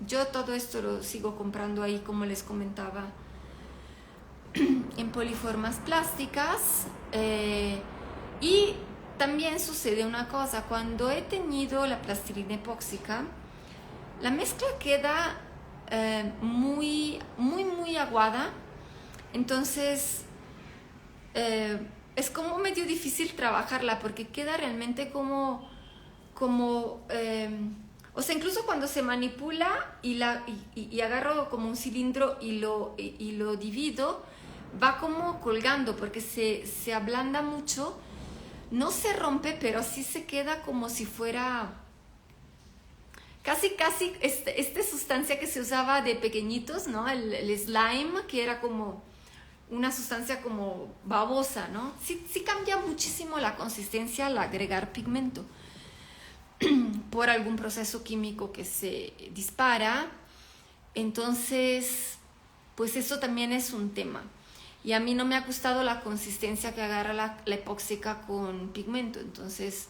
Yo todo esto lo sigo comprando ahí, como les comentaba, en Poliformas Plásticas. Y también sucede una cosa: cuando he teñido la plastilina epóxica, la mezcla queda muy aguada. Entonces es como medio difícil trabajarla, porque queda realmente como o sea, incluso cuando se manipula y agarro como un cilindro y lo divido, va como colgando, porque se ablanda mucho. No se rompe, pero sí se queda como si fuera casi esta sustancia que se usaba de pequeñitos, ¿no? El slime, que era como una sustancia como babosa, ¿no? Sí cambia muchísimo la consistencia al agregar pigmento por algún proceso químico que se dispara. Entonces, pues eso también es un tema. Y a mí no me ha gustado la consistencia que agarra la epóxica con pigmento. Entonces,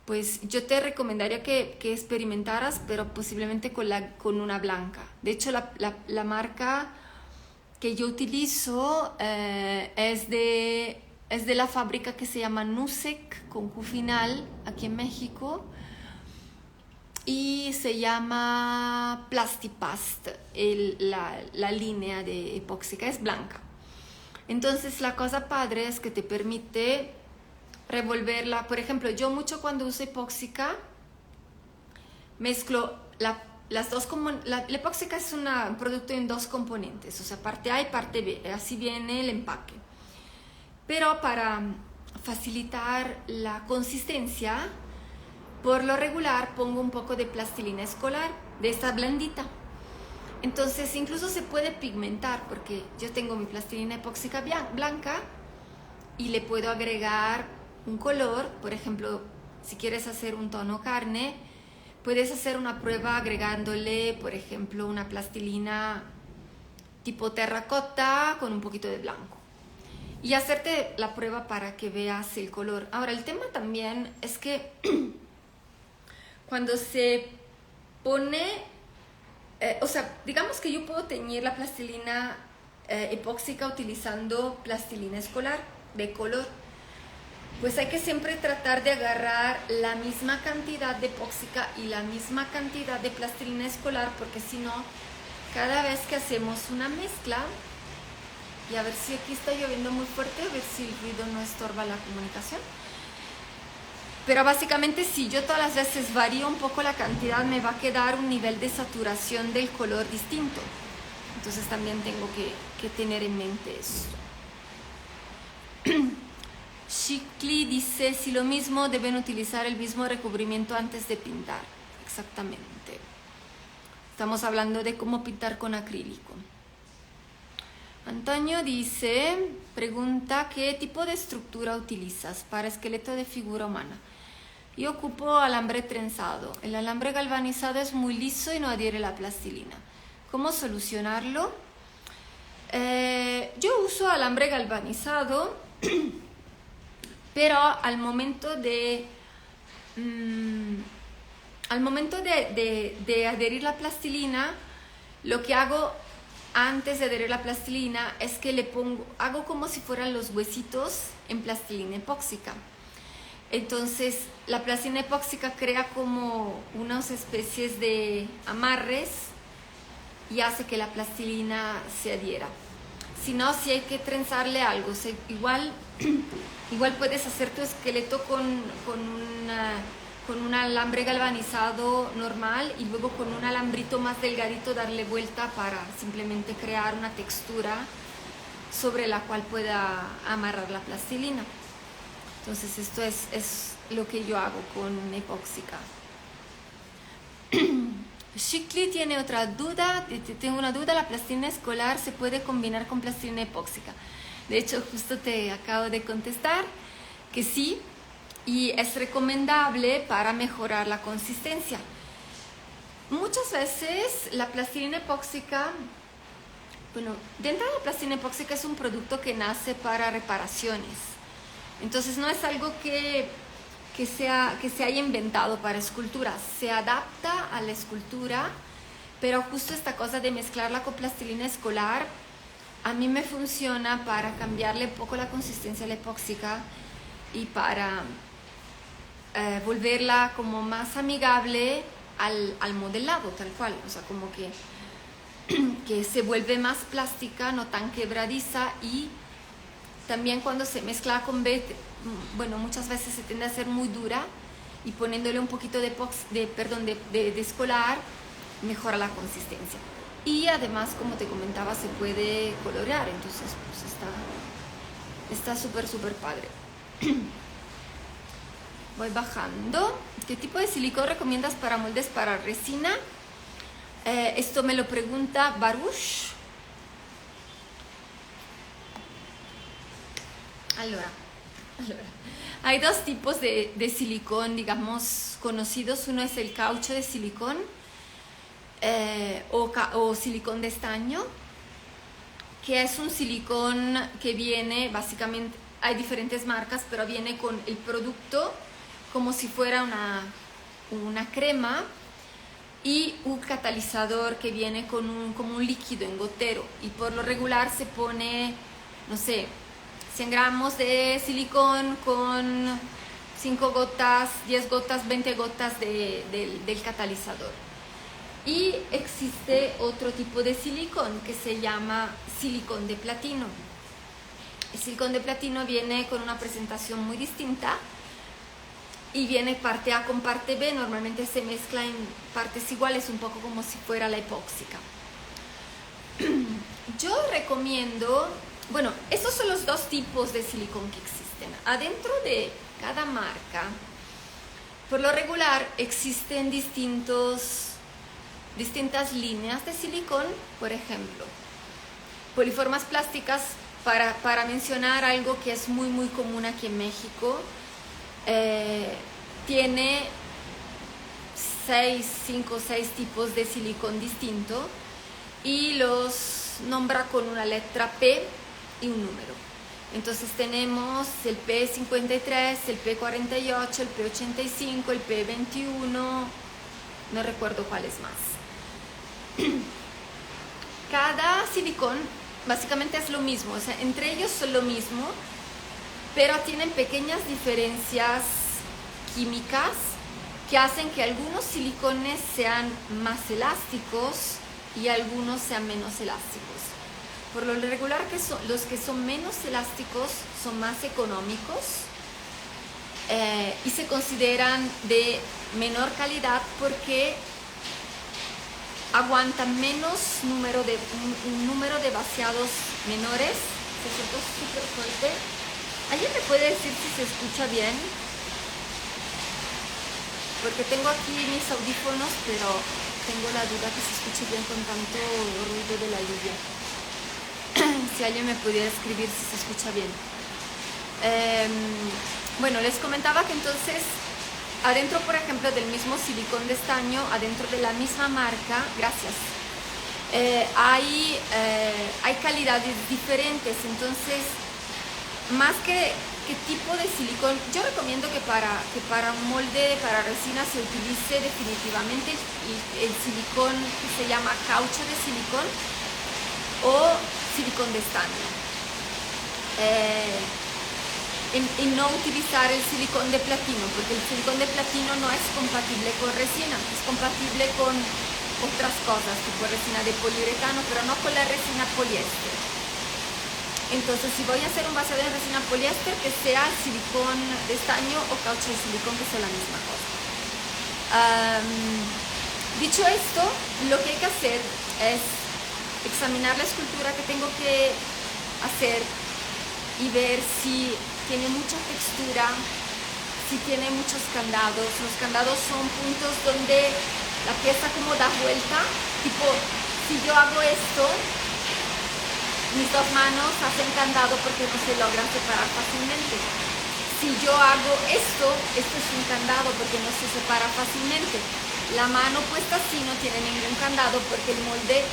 pues yo te recomendaría que experimentaras, pero posiblemente con una blanca. De hecho, la marca que yo utilizo es de la fábrica que se llama Nusec, con Q final, aquí en México, y se llama Plastipast. La línea de epóxica es blanca. Entonces la cosa padre es que te permite revolverla. Por ejemplo, yo mucho cuando uso epóxica mezclo las dos. La epóxica es un producto en 2 componentes, o sea, parte A y parte B, así viene el empaque. Pero para facilitar la consistencia, por lo regular pongo un poco de plastilina escolar, de esta blandita. Entonces incluso se puede pigmentar, porque yo tengo mi plastilina epóxica blanca y le puedo agregar un color. Por ejemplo, si quieres hacer un tono carne, puedes hacer una prueba agregándole, por ejemplo, una plastilina tipo terracota con un poquito de blanco y hacerte la prueba para que veas el color. Ahora, el tema también es que cuando se pone, o sea, digamos que yo puedo teñir la plastilina epóxica utilizando plastilina escolar de color, pues hay que siempre tratar de agarrar la misma cantidad de epóxica y la misma cantidad de plastilina escolar, porque si no, cada vez que hacemos una mezcla, y a ver si aquí está lloviendo muy fuerte, a ver si el ruido no estorba la comunicación. Pero básicamente si yo todas las veces varío un poco la cantidad, me va a quedar un nivel de saturación del color distinto. Entonces también tengo que tener en mente eso. Shikli dice, si lo mismo, deben utilizar el mismo recubrimiento antes de pintar. Exactamente. Estamos hablando de cómo pintar con acrílico. Antonio dice, pregunta, ¿qué tipo de estructura utilizas para esqueleto de figura humana? Yo ocupo alambre trenzado. El alambre galvanizado es muy liso y no adhiere la plastilina. ¿Cómo solucionarlo? Yo uso alambre galvanizado, pero al momento de adherir la plastilina, lo que hago antes de adherir la plastilina es que hago como si fueran los huesitos en plastilina epóxica. Entonces la plastilina epóxica crea como unas especies de amarres y hace que la plastilina se adhiera. Si no, si hay que trenzarle algo, igual puedes hacer tu esqueleto con un alambre galvanizado normal y luego con un alambrito más delgadito darle vuelta para simplemente crear una textura sobre la cual pueda amarrar la plastilina. Entonces esto es lo que yo hago con epóxica. Shikli tiene otra duda, tengo una duda, ¿la plastilina escolar se puede combinar con plastilina epóxica? De hecho, justo te acabo de contestar que sí, y es recomendable para mejorar la consistencia. Muchas veces la plastilina epóxica, bueno, de entrada la plastilina epóxica es un producto que nace para reparaciones. Entonces no es algo que se haya inventado para escultura, se adapta a la escultura, pero justo esta cosa de mezclarla con plastilina escolar a mí me funciona para cambiarle un poco la consistencia a la epóxica y para volverla como más amigable al modelado tal cual, o sea, como que se vuelve más plástica, no tan quebradiza, y también cuando se mezcla con bueno, muchas veces se tiende a ser muy dura, y poniéndole un poquito de escolar mejora la consistencia. Y además, como te comentaba, se puede colorear, entonces pues está súper padre. Voy bajando. ¿Qué tipo de silicón recomiendas para moldes para resina? Esto me lo pregunta Baruch. Allora, hay dos tipos de silicón, digamos, conocidos. Uno es el caucho de silicón o silicón de estaño, que es un silicón que viene, básicamente, hay diferentes marcas, pero viene con el producto como si fuera una crema y un catalizador que viene como un líquido en gotero, y por lo regular se pone, no sé, 100 gramos de silicón con 5 gotas, 10 gotas, 20 gotas del catalizador. Y existe otro tipo de silicón que se llama silicón de platino. El silicón de platino viene con una presentación muy distinta y viene parte A con parte B, normalmente se mezcla en partes iguales, un poco como si fuera la epóxica. Yo recomiendo, bueno, estos son los dos tipos de silicón que existen. Adentro de cada marca, por lo regular, existen distintas líneas de silicón. Por ejemplo, Poliformas Plásticas, para mencionar algo que es muy común aquí en México, tiene 5 o 6 tipos de silicón distinto y los nombra con una letra P y un número. Entonces tenemos el P53, el P48, el P85, el P21, no recuerdo cuáles más. Cada silicón básicamente es lo mismo, o sea, entre ellos son lo mismo, pero tienen pequeñas diferencias químicas que hacen que algunos silicones sean más elásticos y algunos sean menos elásticos. Por lo regular, los que son menos elásticos son más económicos y se consideran de menor calidad porque aguantan un número de vaciados menores. Se siente súper fuerte. ¿Alguien me puede decir si se escucha bien? Porque tengo aquí mis audífonos, pero tengo la duda que se escuche bien con tanto ruido de la lluvia. Si alguien me pudiera escribir si se escucha bien. Bueno, les comentaba que entonces adentro, por ejemplo, del mismo silicón de estaño, adentro de la misma marca, gracias, hay calidades diferentes. Entonces, más que tipo de silicón, yo recomiendo que para un molde, para resina, se utilice definitivamente el silicón que se llama caucho de silicón o silicón de estaño. Y no utilizar el silicón de platino, porque el silicón de platino no es compatible con resina, es compatible con otras cosas, tipo resina de poliuretano, pero no con la resina poliéster. Entonces, si voy a hacer un vaciado de resina poliéster, que sea silicón de estaño o caucho de silicón, que sea la misma cosa. Dicho esto, lo que hay que hacer es examinar la escultura que tengo que hacer y ver si tiene mucha textura, si tiene muchos candados. Los candados son puntos donde la pieza como da vuelta, tipo, si yo hago esto, mis dos manos hacen candado porque no se logran separar fácilmente. Si yo hago esto es un candado porque no se separa fácilmente. La mano puesta así no tiene ningún candado porque el molde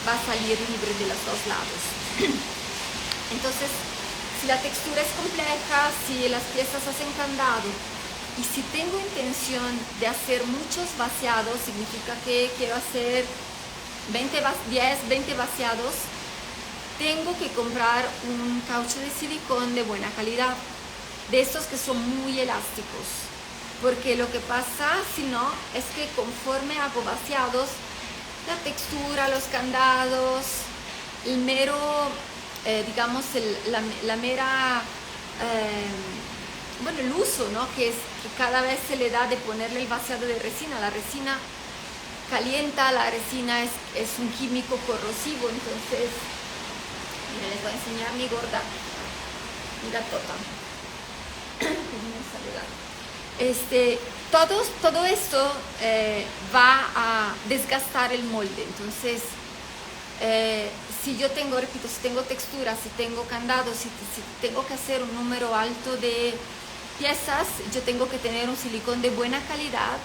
va a salir libre de los dos lados. Entonces, si la textura es compleja, si las piezas hacen candado y si tengo intención de hacer muchos vaciados, significa que quiero hacer 10, 20 vaciados, tengo que comprar un caucho de silicón de buena calidad, de estos que son muy elásticos, porque lo que pasa si no es que conforme hago vaciados, la textura, los candados, el mero, digamos, la mera, bueno, el uso, ¿no? Que cada vez se le da de ponerle el vaciado de resina. La resina calienta, la resina es un químico corrosivo. Entonces, mira, les voy a enseñar a mi gorda, mira Tota, todo esto va a desgastar el molde. Entonces, si yo tengo, repito, si tengo textura, si tengo candados, si tengo que hacer un número alto de piezas, yo tengo que tener un silicón de buena calidad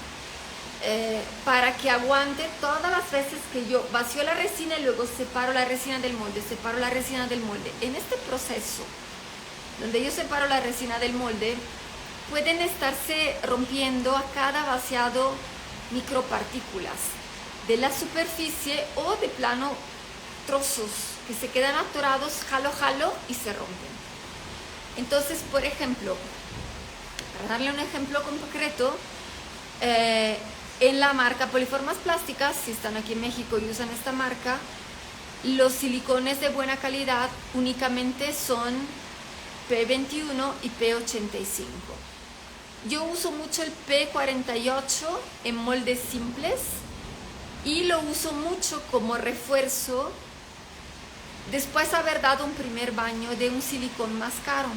para que aguante todas las veces que yo vacío la resina y luego separo la resina del molde, separo la resina del molde. En este proceso, donde yo separo la resina del molde, pueden estarse rompiendo a cada vaciado micropartículas de la superficie o de plano trozos que se quedan atorados, jalo y se rompen. Entonces, por ejemplo, para darle un ejemplo concreto, en la marca Poliformas Plásticas, si están aquí en México y usan esta marca, los silicones de buena calidad únicamente son P21 y P85. Yo uso mucho el P48 en moldes simples y lo uso mucho como refuerzo después de haber dado un primer baño de un silicón más caro.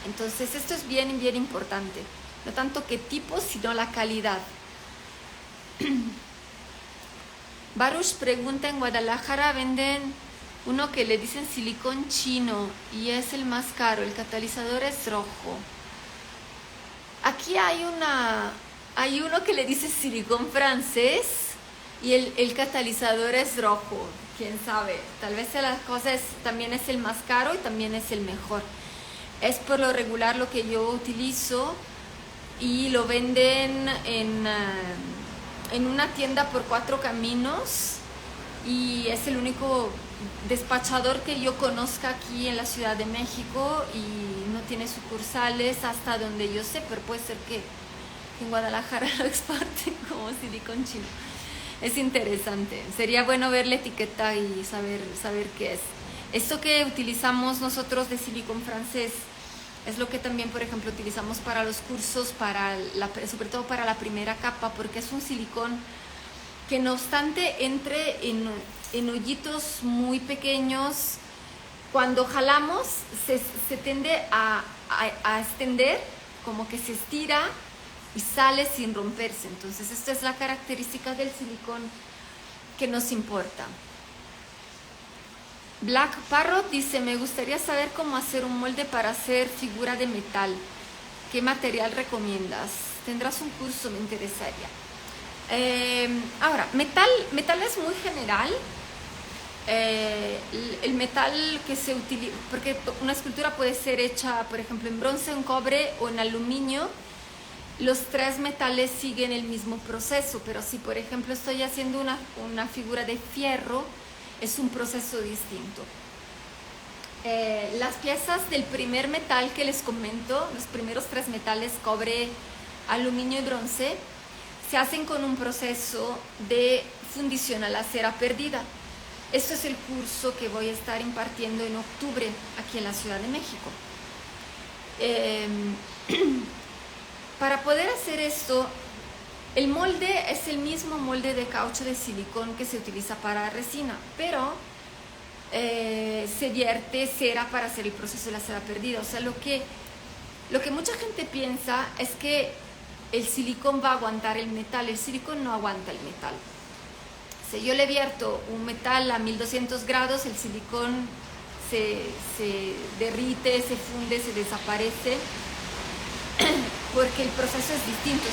Entonces esto es bien importante, no tanto qué tipo, sino la calidad. Baruch pregunta, en Guadalajara venden uno que le dicen silicón chino y es el más caro, el catalizador es rojo. Aquí hay uno que le dice silicón francés y el catalizador es rojo. quién sabe, tal vez la cosa también es el más caro y también es el mejor. Es por lo regular lo que yo utilizo y lo venden en una tienda por Cuatro Caminos y es el único despachador que yo conozca aquí en la Ciudad de México y no tiene sucursales hasta donde yo sé, pero puede ser que en Guadalajara lo exporten como silicón chino. Es interesante, sería bueno ver la etiqueta y saber qué es. Esto que utilizamos nosotros de silicón francés es lo que también, por ejemplo, utilizamos para los cursos, sobre todo para la primera capa, porque es un silicón que no obstante entre en hoyitos muy pequeños. Cuando jalamos se tiende a extender, como que se estira y sale sin romperse. Entonces esta es la característica del silicón que nos importa. Black Parrot dice, me gustaría saber cómo hacer un molde para hacer figura de metal. ¿Qué material recomiendas? ¿Tendrás un curso? Me interesaría. Ahora, metal es muy general. El metal que se utiliza, porque una escultura puede ser hecha, por ejemplo, en bronce, en cobre o en aluminio. Los tres metales siguen el mismo proceso, pero si, por ejemplo, estoy haciendo una figura de fierro, es un proceso distinto. Las piezas del primer metal que les comento, los primeros tres metales, cobre, aluminio y bronce, se hacen con un proceso de fundición a la cera perdida. Esto es el curso que voy a estar impartiendo en octubre aquí en la Ciudad de México. Para poder hacer esto, el molde es el mismo molde de caucho de silicón que se utiliza para resina, pero se vierte cera para hacer el proceso de la cera perdida. O sea, lo que mucha gente piensa es que el silicón va a aguantar el metal. El silicón no aguanta el metal. Si yo le vierto un metal a 1200 grados, el silicón se derrite, se funde, se desaparece, porque el proceso es distinto.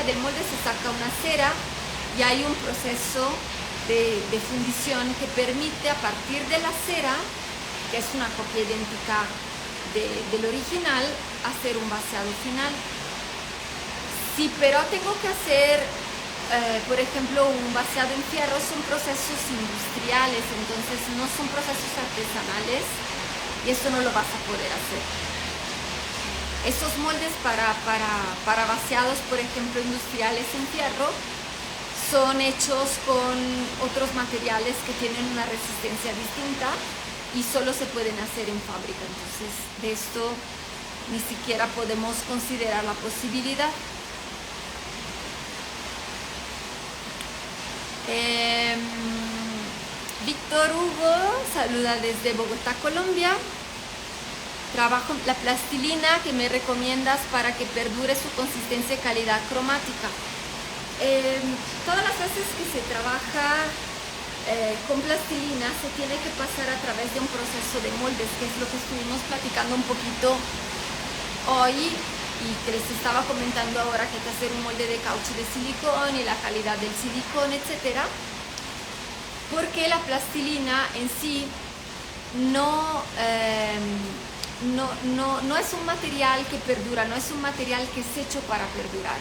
Del molde se saca una cera y hay un proceso de fundición que permite, a partir de la cera, que es una copia idéntica del original, hacer un vaciado final. Sí, pero tengo que hacer, por ejemplo, un vaciado en fierro, son procesos industriales, entonces no son procesos artesanales y eso no lo vas a poder hacer. Estos moldes para vaciados, por ejemplo, industriales en fierro, son hechos con otros materiales que tienen una resistencia distinta y solo se pueden hacer en fábrica. Entonces, de esto ni siquiera podemos considerar la posibilidad. Víctor Hugo saluda desde Bogotá, Colombia. Trabajo la plastilina que me recomiendas para que perdure su consistencia y calidad cromática. Todas las veces que se trabaja con plastilina se tiene que pasar a través de un proceso de moldes, que es lo que estuvimos platicando un poquito hoy y que les estaba comentando ahora, que hay que hacer un molde de caucho de silicón y la calidad del silicón, etcétera, porque la plastilina en sí no es un material que perdura, no es un material que es hecho para perdurar.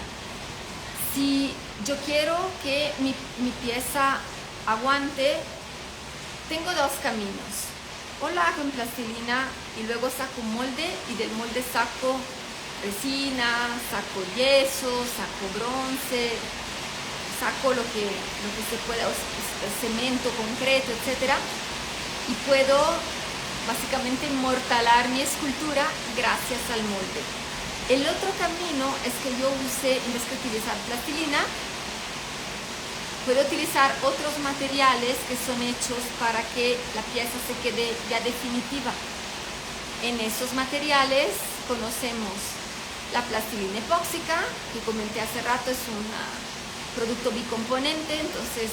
Si yo quiero que mi pieza aguante, tengo dos caminos. O la hago en plastilina y luego saco un molde, y del molde saco resina, saco yeso, saco bronce, saco lo que se pueda, cemento, concreto, etcétera, y puedo básicamente inmortalar mi escultura gracias al molde. El otro camino es que yo use, en vez de utilizar plastilina, puedo utilizar otros materiales que son hechos para que la pieza se quede ya definitiva. En esos materiales conocemos la plastilina epóxica, que comenté hace rato, es un producto bicomponente, entonces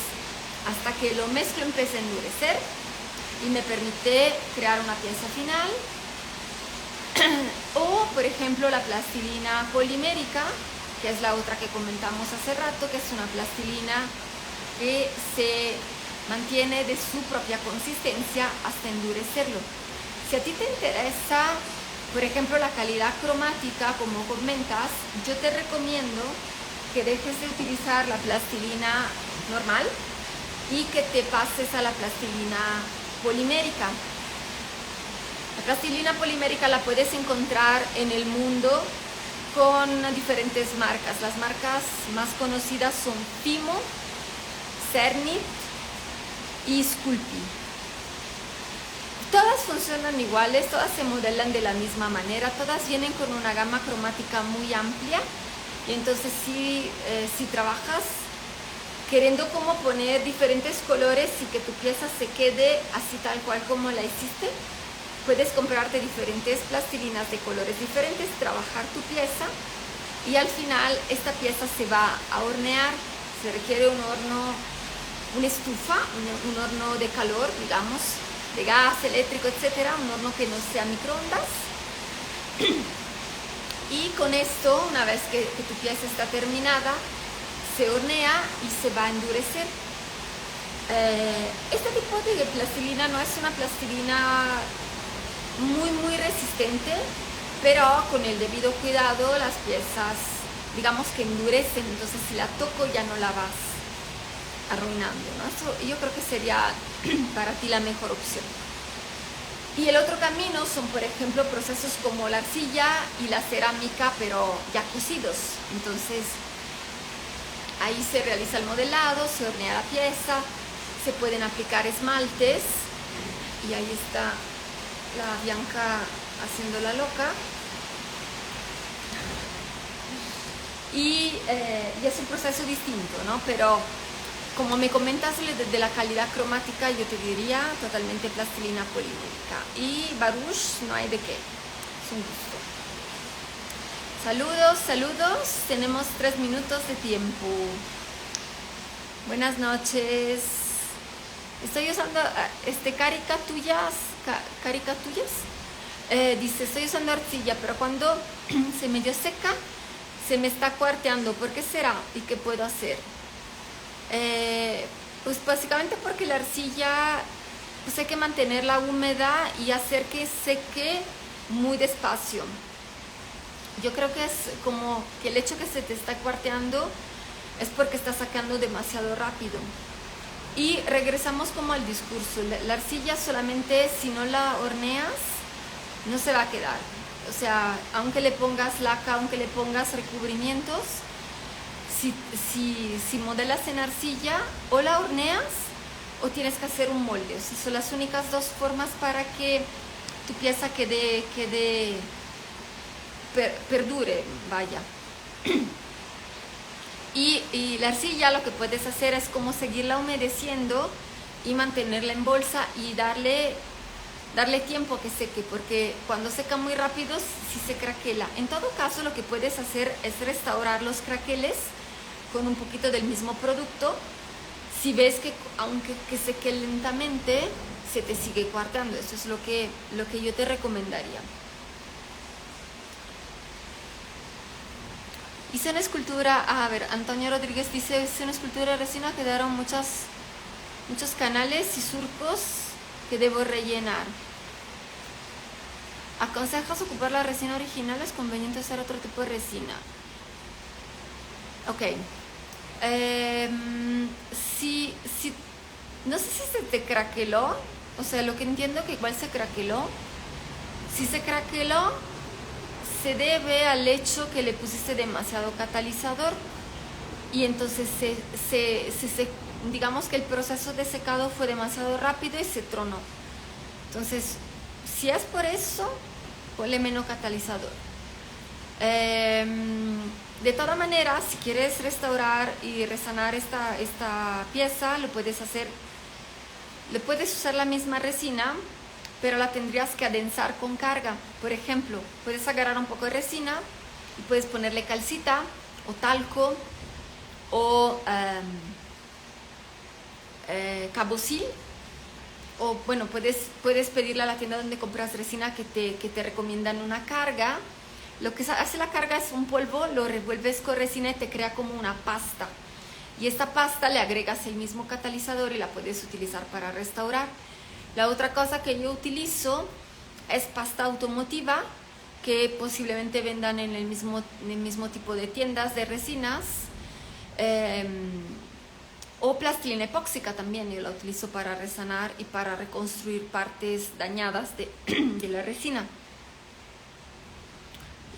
hasta que lo mezclo empieza a endurecer y me permite crear una pieza final. O, por ejemplo, la plastilina polimérica, que es la otra que comentamos hace rato, que es una plastilina que se mantiene de su propia consistencia hasta endurecerlo. Si a ti te interesa, por ejemplo, la calidad cromática, como comentas, yo te recomiendo que dejes de utilizar la plastilina normal y que te pases a la plastilina polimérica. La plastilina polimérica la puedes encontrar en el mundo con diferentes marcas. Las marcas más conocidas son Fimo, Cernit y Sculpey. Todas funcionan iguales, todas se modelan de la misma manera, todas vienen con una gama cromática muy amplia. Y entonces si trabajas queriendo como poner diferentes colores y que tu pieza se quede así tal cual como la hiciste, puedes comprarte diferentes plastilinas de colores diferentes, trabajar tu pieza y al final esta pieza se va a hornear. Se requiere un horno, una estufa, un horno de calor, digamos, de gas, eléctrico, etcétera, un horno que no sea microondas. Y con esto, una vez que tu pieza está terminada, se hornea y se va a endurecer. Este tipo de plastilina no es una plastilina muy resistente, pero con el debido cuidado las piezas, digamos que endurecen, entonces si la toco ya no la vas arruinando, ¿no? Eso yo creo que sería para ti la mejor opción. Y el otro camino son, por ejemplo, procesos como la arcilla y la cerámica, pero ya cocidos. Entonces, ahí se realiza el modelado, se hornea la pieza, se pueden aplicar esmaltes, y ahí está la Bianca haciendo la loca. Y es un proceso distinto, ¿no? Pero como me comentas de la calidad cromática, yo te diría totalmente plastilina polimérica. Y Baruch, no hay de qué. Es un gusto. Saludos. Tenemos 3 minutos de tiempo. Buenas noches. Estoy usando caricatullas. Dice, estoy usando arcilla, pero cuando se medio seca, se me está cuarteando. ¿Por qué será? ¿Y qué puedo hacer? Pues básicamente porque la arcilla pues hay que mantenerla húmeda y hacer que seque muy despacio. Yo creo que es como que el hecho que se te está cuarteando es porque está sacando demasiado rápido. Y regresamos como al discurso. La arcilla solamente si no la horneas no se va a quedar. O sea, aunque le pongas laca, aunque le pongas recubrimientos, si modelas en arcilla, o la horneas o tienes que hacer un molde. O sea, son las únicas dos formas para que tu pieza perdure, vaya. Y la arcilla lo que puedes hacer es como seguirla humedeciendo y mantenerla en bolsa y darle tiempo a que seque, porque cuando seca muy rápido sí se craquela. En todo caso, lo que puedes hacer es restaurar los craqueles con un poquito del mismo producto. Si ves que aunque seque lentamente, se te sigue cuartando. Eso es lo que yo te recomendaría. Hice una escultura, a ver, Antonio Rodríguez dice, hice una escultura de resina, quedaron muchos canales y surcos que debo rellenar. ¿Aconsejas ocupar la resina original? ¿Es conveniente usar otro tipo de resina? Ok. No sé si se te craqueló, o sea, lo que entiendo que igual se craqueló. Si se craqueló, se debe al hecho que le pusiste demasiado catalizador y entonces digamos que el proceso de secado fue demasiado rápido y se tronó. Entonces, si es por eso, ponle menos catalizador. De todas maneras, si quieres restaurar y resanar esta pieza, lo puedes hacer. Le puedes usar la misma resina, pero la tendrías que adensar con carga. Por ejemplo, puedes agarrar un poco de resina y puedes ponerle calcita o talco o cabosil, o bueno, puedes pedirle a la tienda donde compras resina que te recomiendan una carga. Lo que hace la carga es un polvo, lo revuelves con resina y te crea como una pasta. y esta pasta le agregas el mismo catalizador y la puedes utilizar para restaurar. La otra cosa que yo utilizo es pasta automotiva, que posiblemente vendan en el mismo tipo de tiendas de resinas, o plastilina epóxica también. Yo la utilizo para resanar y para reconstruir partes dañadas de la resina.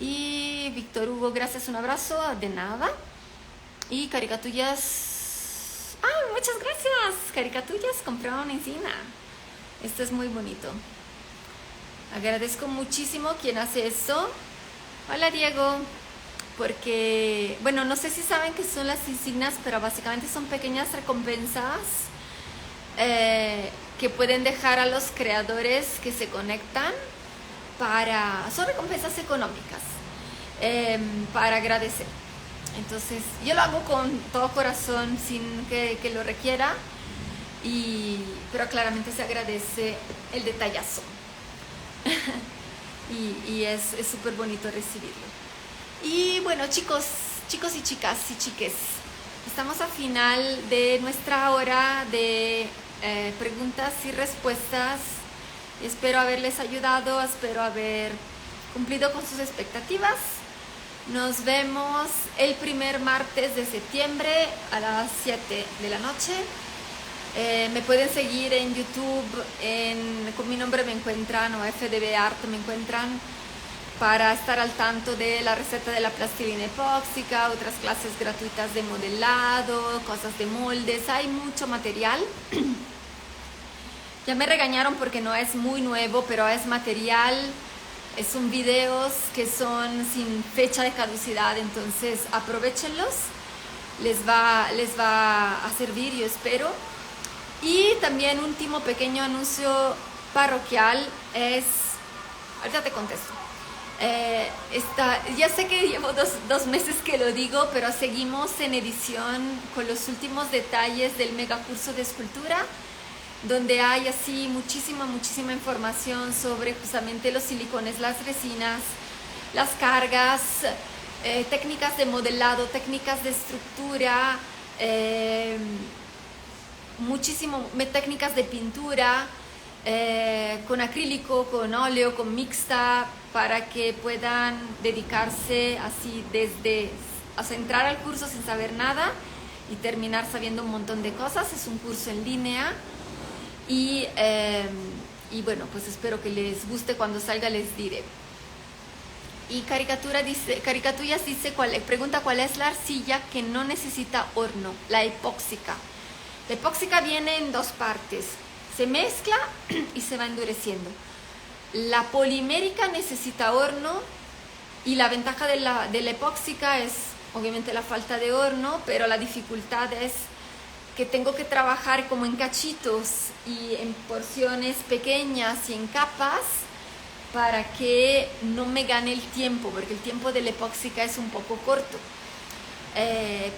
Y Víctor Hugo, gracias, un abrazo, de nada. Y Caricatullas, muchas gracias, Caricatullas compraron encina. Esto es muy bonito. Agradezco muchísimo quien hace eso. Hola Diego. Porque, bueno, no sé si saben qué son las insignias, pero básicamente son pequeñas recompensas que pueden dejar a los creadores que se conectan son recompensas económicas para agradecer. Entonces, yo lo hago con todo corazón, sin que lo requiera, pero claramente se agradece el detallazo. y es súper bonito recibirlo. Y bueno, chicos y chicas y chiques, estamos a final de nuestra hora de preguntas y respuestas. Espero haberles ayudado, espero haber cumplido con sus expectativas. Nos vemos el primer martes de septiembre a las 7 de la noche. Me pueden seguir en YouTube, con mi nombre me encuentran, o FDB Art me encuentran, para estar al tanto de la receta de la plastilina epóxica, otras clases gratuitas de modelado, cosas de moldes. Hay mucho material. Ya me regañaron porque no es muy nuevo, pero es material. Son videos que son sin fecha de caducidad, entonces aprovéchenlos. Les va a servir, yo espero. Y también un último pequeño anuncio parroquial es... Ahorita te contesto. Ya sé que llevo dos meses que lo digo, pero seguimos en edición con los últimos detalles del megacurso de escultura, donde hay así muchísima información sobre justamente los silicones, las resinas, las cargas, técnicas de modelado, técnicas de estructura, técnicas de pintura, con acrílico, con óleo, con mixta, para que puedan dedicarse así entrar al curso sin saber nada y terminar sabiendo un montón de cosas. Es un curso en línea y bueno, pues espero que les guste. Cuando salga les diré. Y Caricatullas dice, pregunta cuál es la arcilla que no necesita horno. La epóxica. La epóxica viene en dos partes. Se mezcla y se va endureciendo. La polimérica necesita horno, y la ventaja de la epóxica es obviamente la falta de horno, pero la dificultad es que tengo que trabajar como en cachitos y en porciones pequeñas y en capas para que no me gane el tiempo, porque el tiempo de la epóxica es un poco corto.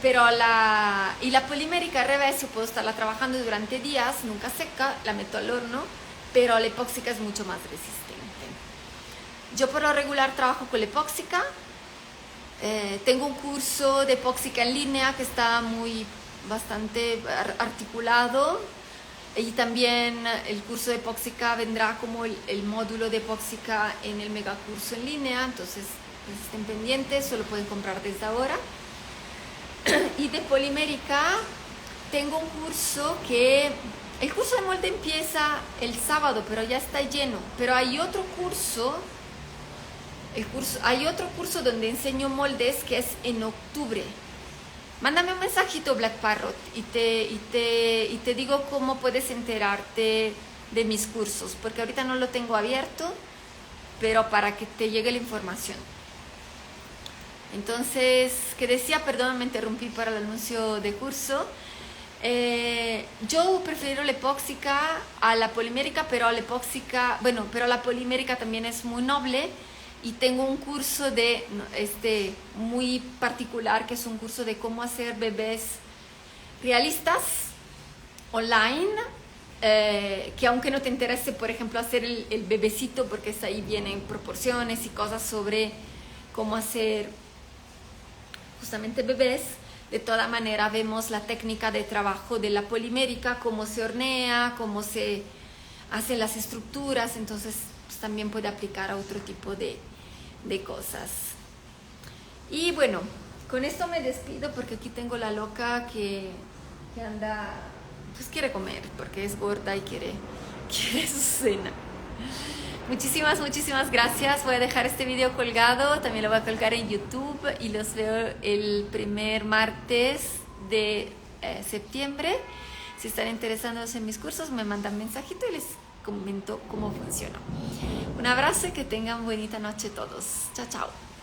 Pero la polimérica al revés, yo puedo estarla trabajando durante días, nunca seca, la meto al horno, pero la epóxica es mucho más resistente. Yo por lo regular trabajo con la epóxica. Tengo un curso de epóxica en línea que está bastante articulado, y también el curso de epóxica vendrá como el módulo de epóxica en el megacurso en línea, entonces pues, estén pendientes, solo pueden comprar desde ahora. Y de polimérica tengo un curso el curso de molde empieza el sábado, pero ya está lleno. Pero hay otro curso, donde enseño moldes, que es en octubre. Mándame un mensajito, Black Parrot, y te digo cómo puedes enterarte de mis cursos, porque ahorita no lo tengo abierto, pero para que te llegue la información. Entonces, ¿qué decía? Perdón, me interrumpí para el anuncio de curso. Yo prefiero la epóxica a la polimérica, pero la polimérica también es muy noble, y tengo un curso muy particular, que es un curso de cómo hacer bebés realistas online, que aunque no te interese, por ejemplo, hacer el bebecito, porque ahí vienen proporciones y cosas sobre cómo hacer justamente bebés, de toda manera vemos la técnica de trabajo de la polimérica, cómo se hornea, cómo se hacen las estructuras, entonces pues, también puede aplicar a otro tipo de cosas. Y bueno, con esto me despido porque aquí tengo la loca que anda, pues quiere comer porque es gorda y quiere su cena. Muchísimas gracias. Voy a dejar este video colgado, también lo voy a colgar en YouTube y los veo el primer martes de septiembre. Si están interesados en mis cursos, me mandan mensajito y les comento cómo funciona. Un abrazo y que tengan bonita noche todos. Chao, chao.